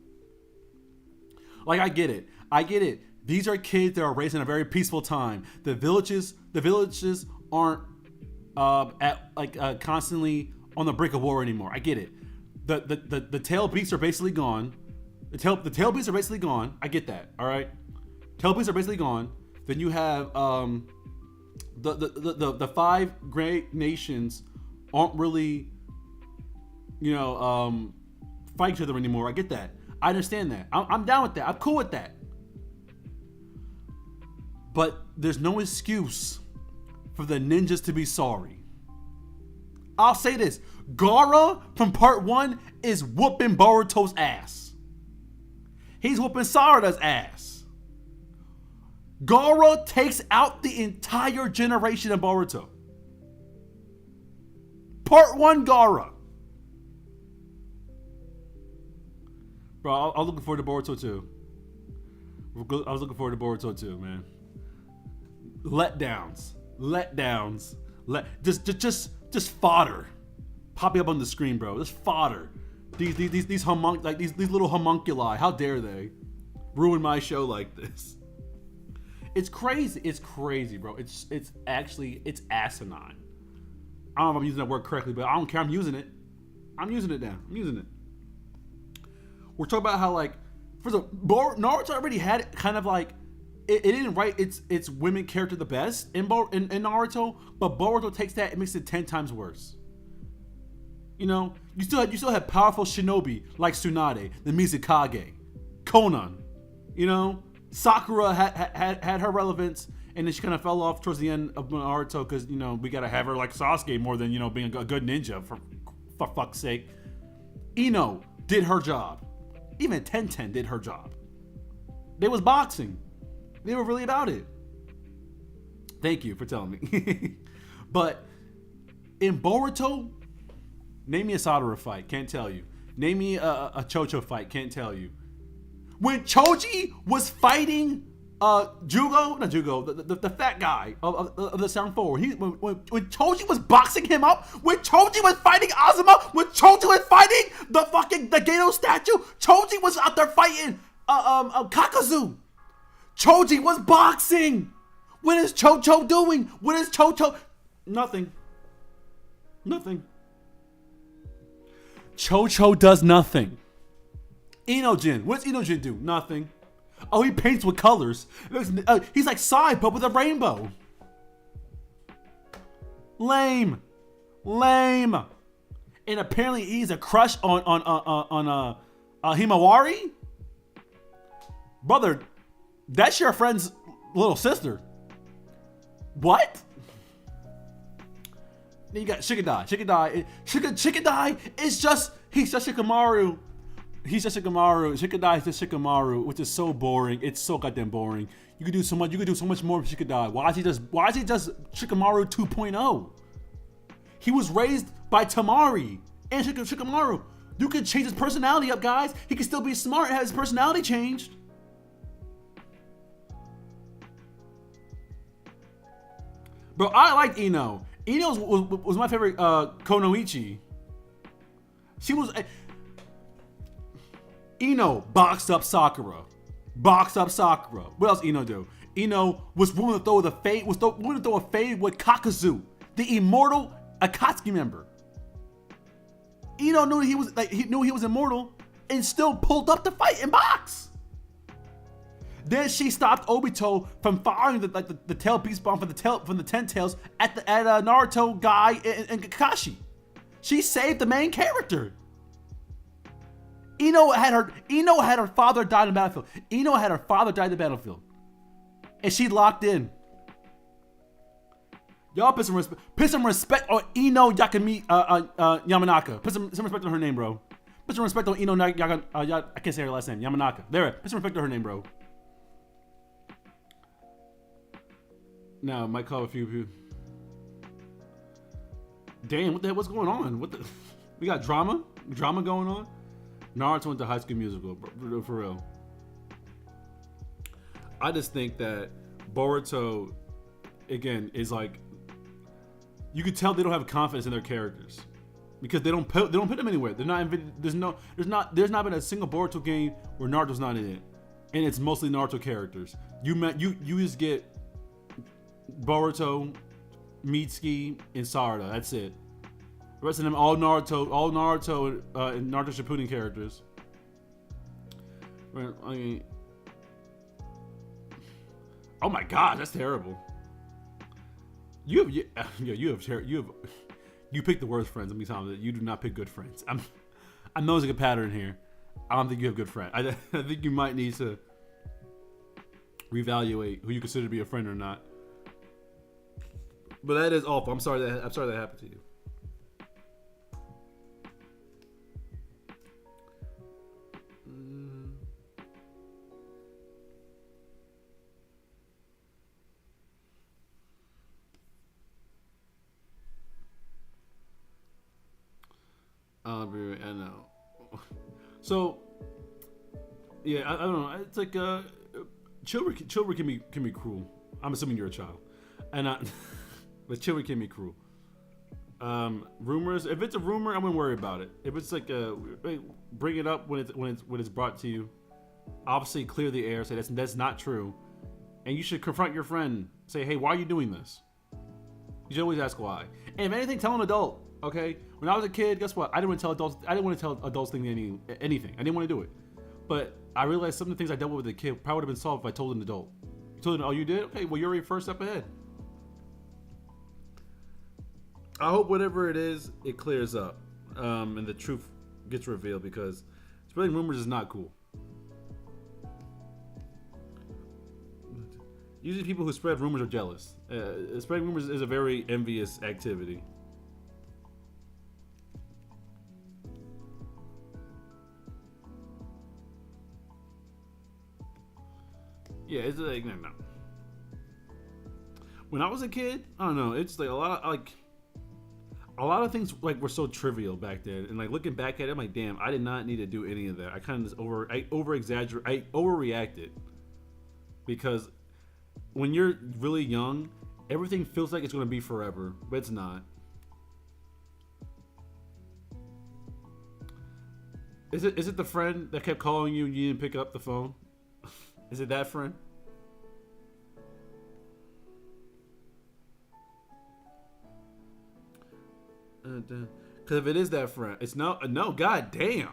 Like, I get it. These are kids that are raised in a very peaceful time. The villages aren't constantly on the brink of war anymore. I get it. The tail beasts are basically gone. The tail beasts are basically gone. I get that. All right. Tail beasts are basically gone. Then you have the five great nations aren't really, fight each other anymore. I get that. I understand that. I'm down with that. I'm cool with that. But there's no excuse for the ninjas to be sorry. I'll say this. Gaara from part 1 is whooping Boruto's ass. He's whooping Sarada's ass. Gaara takes out the entire generation of Boruto. Part 1 Gaara. Bro, I was looking forward to Boruto 2. I was looking forward to Boruto 2, man. Letdowns. Just fodder. Popping up on the screen, bro. Just fodder. These little homunculi. How dare they ruin my show like this? It's crazy. It's crazy, bro. It's asinine. I don't know if I'm using that word correctly, but I don't care. I'm using it. I'm using it now. I'm using it. We're talking about how, like, for the Naruto already had kind of like it didn't write its women character the best in Naruto, but Boruto takes that and makes it 10 times worse. You still have powerful shinobi like Tsunade, the Mizukage, Conan. Sakura had her relevance, and then she kind of fell off towards the end of Naruto because we gotta have her like Sasuke more than being a good ninja for fuck's sake. Ino did her job. Even Tenten did her job. They was boxing. They were really about it. Thank you for telling me. But In Boruto, name me a Sadara fight. Can't tell you. Name me a Chocho fight. Can't tell you. When Choji was fighting Jugo, not Jugo, the fat guy of the Sound Forward. When Choji was boxing him up, when Choji was fighting Azuma, when Choji was fighting the Gedo statue, Choji was out there fighting Kakazu. Choji was boxing. What is Chocho doing? What is Chocho? Nothing. Nothing. Chocho does nothing. Enojin. What does Enojin do? Nothing. Oh, he paints with colors. He's like Sai, but with a rainbow. Lame. Lame. And apparently he's a crush on Himawari? Brother, that's your friend's little sister. What? Then you got Shikadai. Shikadai is just, he's just Shikamaru. He's just Shikamaru. Shikadai is just Shikamaru, which is so boring. It's so goddamn boring. You could do so much. You could do so much more with Shikadai. Why is he just Shikamaru 2.0? He was raised by Tamari and Shikamaru. You could change his personality up, guys. He could still be smart and have his personality changed. Bro, I liked Ino. Ino was my favorite Konoichi. She was... Ino boxed up Sakura. What else Ino do? Ino was willing to throw a fade with Kakazu, the immortal Akatsuki member. Ino knew he was immortal and still pulled up to fight and box. Then she stopped Obito from firing the tail beast bomb from the 10 tails at Naruto guy and Kakashi. She saved the main character. Ino had her father die in the battlefield. And she locked in. Y'all put some respect on Ino Yamanaka. Put some respect on her name, bro. Put some respect on Ino I can't say her last name. Yamanaka. There. Put some respect on her name, bro. Now, might call a few. Damn, what the hell? What's going on? We got drama going on. Naruto went to High School Musical, for real. I just think that Boruto, again, is like, you could tell they don't have confidence in their characters because they don't put them anywhere. There's not been a single Boruto game where Naruto's not in it, and it's mostly Naruto characters. You just get Boruto, Mitsuki, and Sarada. That's it. The rest of them all Naruto and Naruto Shippuden characters. I mean, oh my god, that's terrible. You pick the worst friends. Let me tell you that you do not pick good friends. I'm noticing a pattern here. I don't think you have good friends. I think you might need to reevaluate who you consider to be a friend or not. But that is awful. I'm sorry that happened to you. I know. So, yeah, I don't know. It's like children can be cruel. I'm assuming you're a child, and but children can be cruel. Rumors. If it's a rumor, I wouldn't worry about it. If it's like bring it up when it's brought to you. Obviously, clear the air. Say that's not true, and you should confront your friend. Say, hey, why are you doing this? You should always ask why. And if anything, tell an adult. Okay. When I was a kid, guess what? I didn't want to tell adults anything. I didn't want to do it. But I realized some of the things I dealt with as a kid probably would have been solved if I told an adult. You told them, oh, you did? Okay, well, you're already first step ahead. I hope whatever it is, it clears up, and the truth gets revealed, because spreading rumors is not cool. Usually people who spread rumors are jealous. Spreading rumors is a very envious activity. Yeah, it's like, no. When I was a kid, I don't know, it's like a lot of a lot of things like were so trivial back then, and like looking back at it, I'm like, damn, I did not need to do any of that. I kind of just over exaggerate, I overreacted because when you're really young, everything feels like it's going to be forever, but it's not. Is it the friend that kept calling you and you didn't pick up the phone? Is it that friend? Because if it is that friend, it's no. God damn.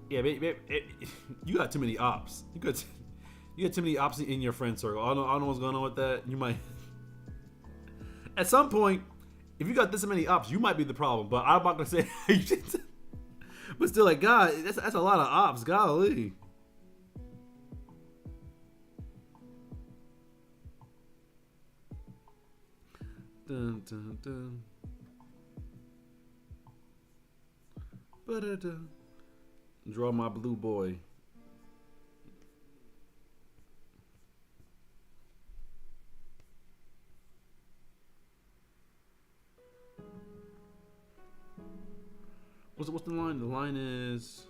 Yeah, you got too many ops. You got too many ops in your friend circle. I don't know what's going on with that. You might, at some point, if you got this many ops, you might be the problem. But I'm not gonna say. But still, like, God, that's a lot of ops. Golly. Dun, dun, dun. Ba-da-da. Draw my blue boy. What's the line? The line is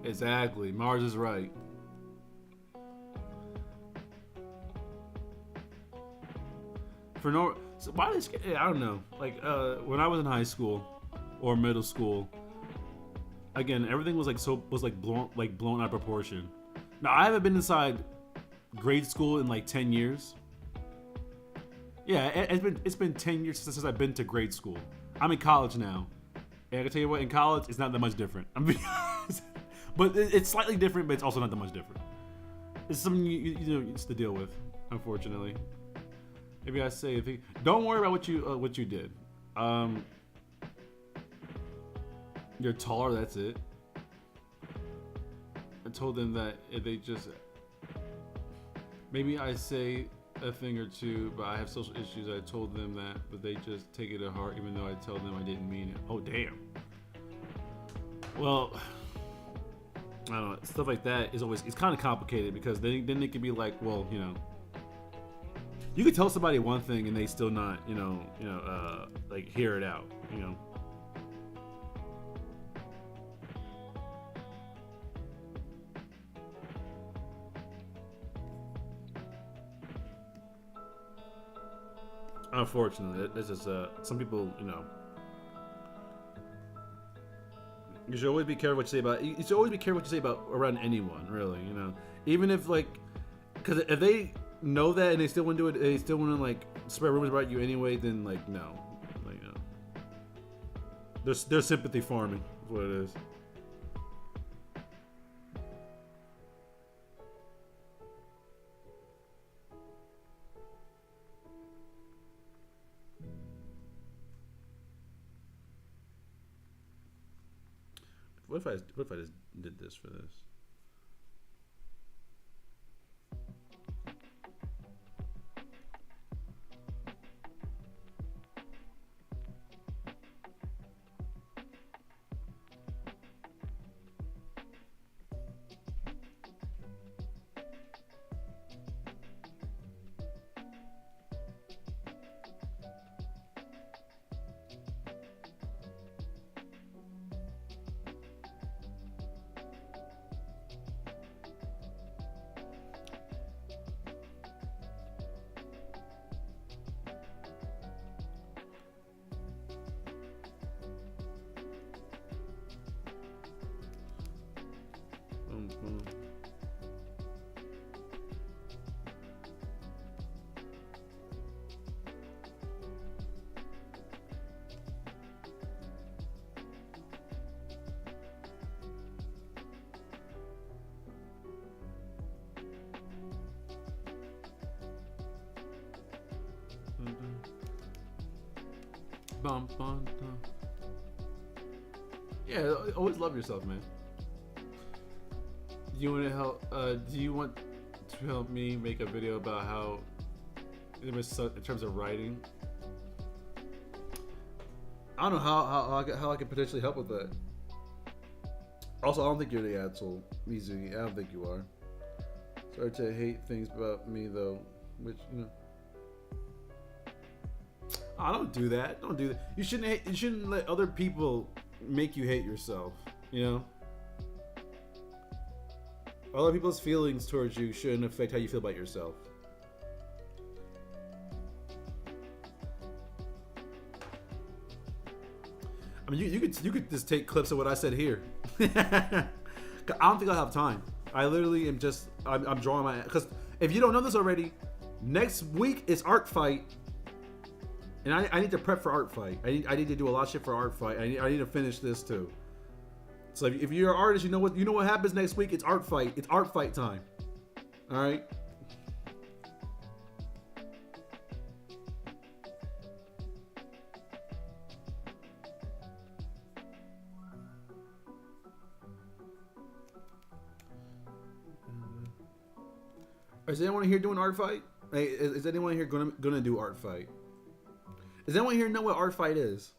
exactly. Mars is right. For no, so why did I don't know. Like when I was in high school or middle school, again everything was blown out of proportion. Now I haven't been inside grade school in like 10 years. Yeah, it's been 10 years since I've been to grade school. I'm in college now, and I can tell you what, in college it's not that much different. I'm being honest. But it's slightly different, but it's also not that much different. It's something you know to deal with, unfortunately. Maybe I say, don't worry about what you did. You're taller. That's it. I told them that if they just maybe I say a thing or two, but I have social issues. I told them that, but they just take it to heart, even though I tell them I didn't mean it. Oh damn. Well, I don't know. Stuff like that is always, it's kind of complicated because then they could be like, well, you know, you could tell somebody one thing and they still not, like hear it out, you know. Unfortunately, this is some people, you know. You should always be careful what you say about. You should always be careful what you say about around anyone, really. You know, even if like, because if they know that and they still want to do it, they still want to like spread rumors about you anyway. Then like no, like you know, they're sympathy farming. Is what it is. What if I just did this for this? Bum, bum, bum. Yeah, always love yourself, man. Do you want to help? Do you want to help me make a video about how, in terms of writing? I don't know how I can potentially help with that. Also, I don't think you're the asshole, Mizuki. I don't think you are. Sorry to hate things about me though. which oh, don't do that. Don't do that. You shouldn't let other people make you hate yourself. Other people's feelings towards you shouldn't affect how you feel about yourself. I mean, you could just take clips of what I said here. I don't think I'll have time. I literally am I'm drawing my, because if you don't know this already, next week is Art Fight, and I need to prep for Art Fight. I need to do a lot of shit for Art Fight. I need to finish this too. So if you're an artist, you know what happens next week. It's Art Fight. It's Art Fight time. All right. Is anyone here doing Art Fight? Hey, is anyone here gonna do Art Fight? Does anyone here know what Art Fight is?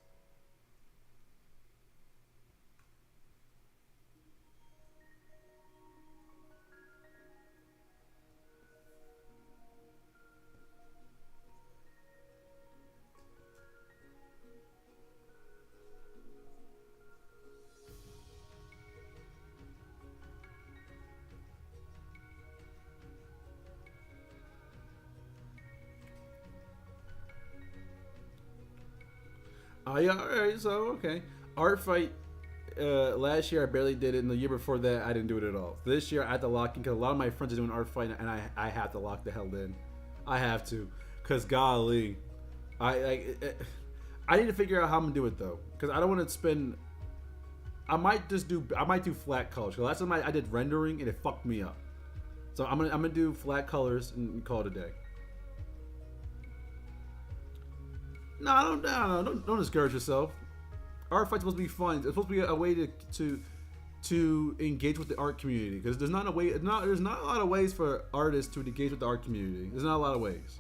Oh yeah, alright, so okay. Art Fight, last year I barely did it, and the year before that I didn't do it at all. This year I had to lock in, because a lot of my friends are doing Art Fight, and I have to lock the hell in. I have to, because golly, I need to figure out how I'm gonna do it though, because I don't want to spend. I might do flat colors. Last time I did rendering and it fucked me up, so I'm gonna do flat colors and call it a day. No, don't discourage yourself. Art Fight's supposed to be fun. It's supposed to be a way to engage with the art community, because there's not a lot of ways for artists to engage with the art community. There's not a lot of ways.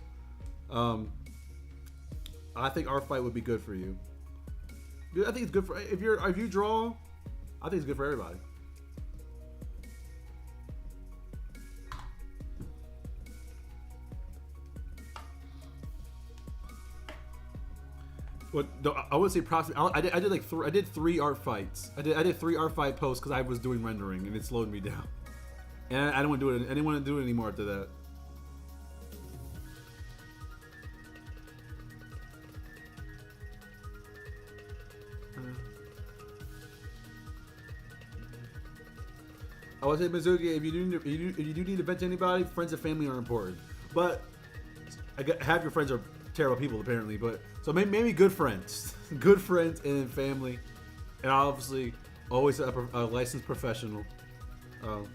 I think Art Fight would be good for you. I think it's good for if you draw. I think it's good for everybody. What I would say, I did 3 art fights. I did 3 art fight posts because I was doing rendering and it slowed me down. And I don't want to do it. I didn't want to do it anymore after that. I would say, Mizuki, if you do need to vent to anybody, friends and family are important. But half your friends are terrible people apparently. But so maybe good friends, good friends and family, and obviously always a licensed professional. Oh,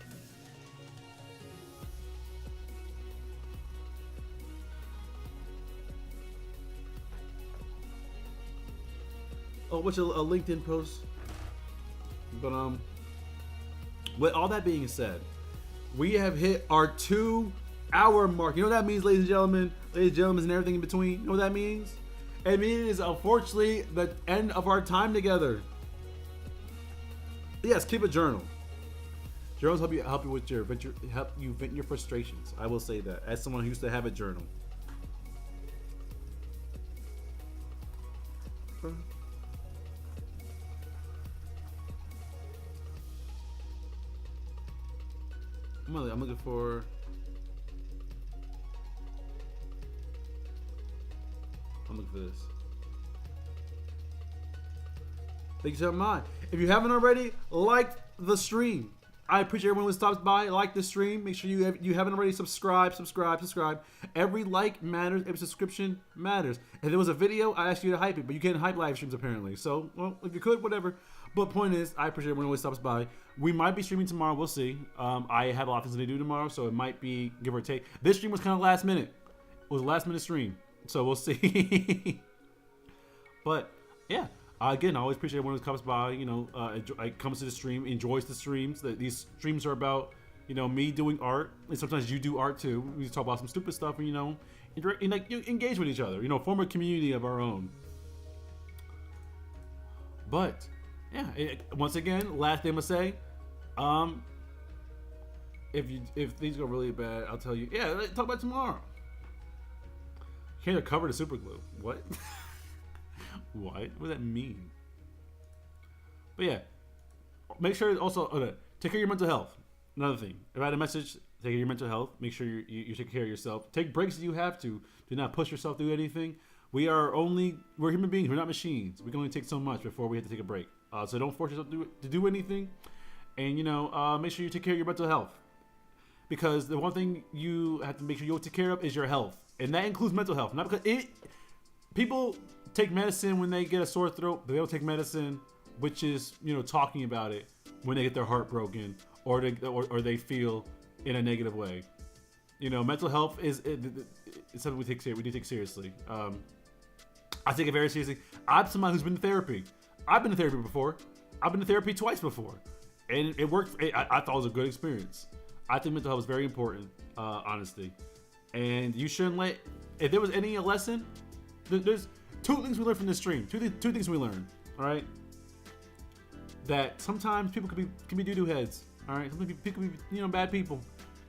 what's a LinkedIn post? But with all that being said, we have hit our 2-hour mark. You know what that means, ladies and gentlemen? Ladies and gentlemen and everything in between. You know what that means? It means, unfortunately, the end of our time together. Yes, keep a journal. Journals help you with help you vent your frustrations. I will say that as someone who used to have a journal. I'm looking for. I'm looking for this. Thank you so much. If you haven't already, like the stream. I appreciate everyone who stops by. Like the stream. Make sure you haven't already subscribe. Every like matters. Every subscription matters. If there was a video, I asked you to hype it, but you can't hype live streams apparently. So, well, if you could, whatever. But point is, I appreciate everyone who always stops by. We might be streaming tomorrow. We'll see. I have a lot of things to do tomorrow, so it might be give or take. This stream was kind of last minute. It was a last minute stream, so we'll see. But yeah, again, I always appreciate everyone who comes by. You know, comes to the stream, enjoys the streams. These streams are about, you know, me doing art, and sometimes you do art too. We talk about some stupid stuff, and you know, you engage with each other. You know, form a community of our own. But yeah, once again, last thing I'm gonna say, if things go really bad, I'll tell you. Yeah, talk about tomorrow. Cans are covered in super glue. What? What does that mean? But yeah, make sure also take care of your mental health. Another thing, if I had a message, take care of your mental health. Make sure you take care of yourself. Take breaks if you have to. Do not push yourself through anything. We're human beings. We're not machines. We can only take so much before we have to take a break. So don't force yourself to do anything. And make sure you take care of your mental health. Because the one thing you have to make sure you take care of is your health, and that includes mental health. Not because people take medicine when they get a sore throat, but they don't take medicine, which is talking about it when they get their heart broken or they feel in a negative way. Mental health is something we do take seriously. I take it very seriously. I'm somebody who's been to therapy. I've been to therapy before. I've been to therapy twice before, and it worked. I thought it was a good experience. I think mental health is very important, honestly. And you shouldn't if there was any lesson, there's two things we learned from this stream. Two things we learned, all right? That sometimes people can be doo-doo heads, all right? Sometimes people can be, bad people.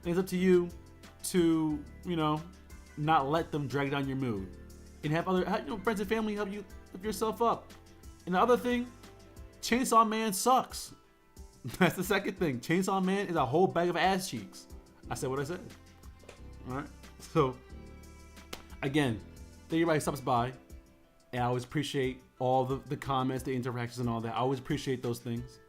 And it's up to you to, not let them drag down your mood. And have friends and family help you lift yourself up. And the other thing, Chainsaw Man sucks. That's the second thing. Chainsaw Man is a whole bag of ass cheeks. I said what I said. All right. So, again, thank you everybody stops by. And I always appreciate all the comments, the interactions, and all that. I always appreciate those things.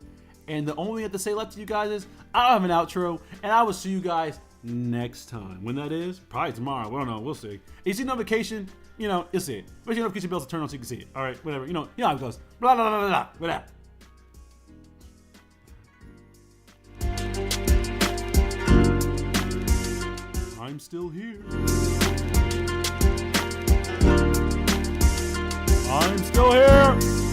And the only thing I have to say left to you guys is I don't have an outro, and I will see you guys next time. When that is, probably tomorrow. We don't know. We'll see. If you see notification, you'll see it. Make sure your notification bells are turned on so you can see it. All right. Whatever. You know how it goes. Blah blah blah blah blah. Whatever. I'm still here. I'm still here.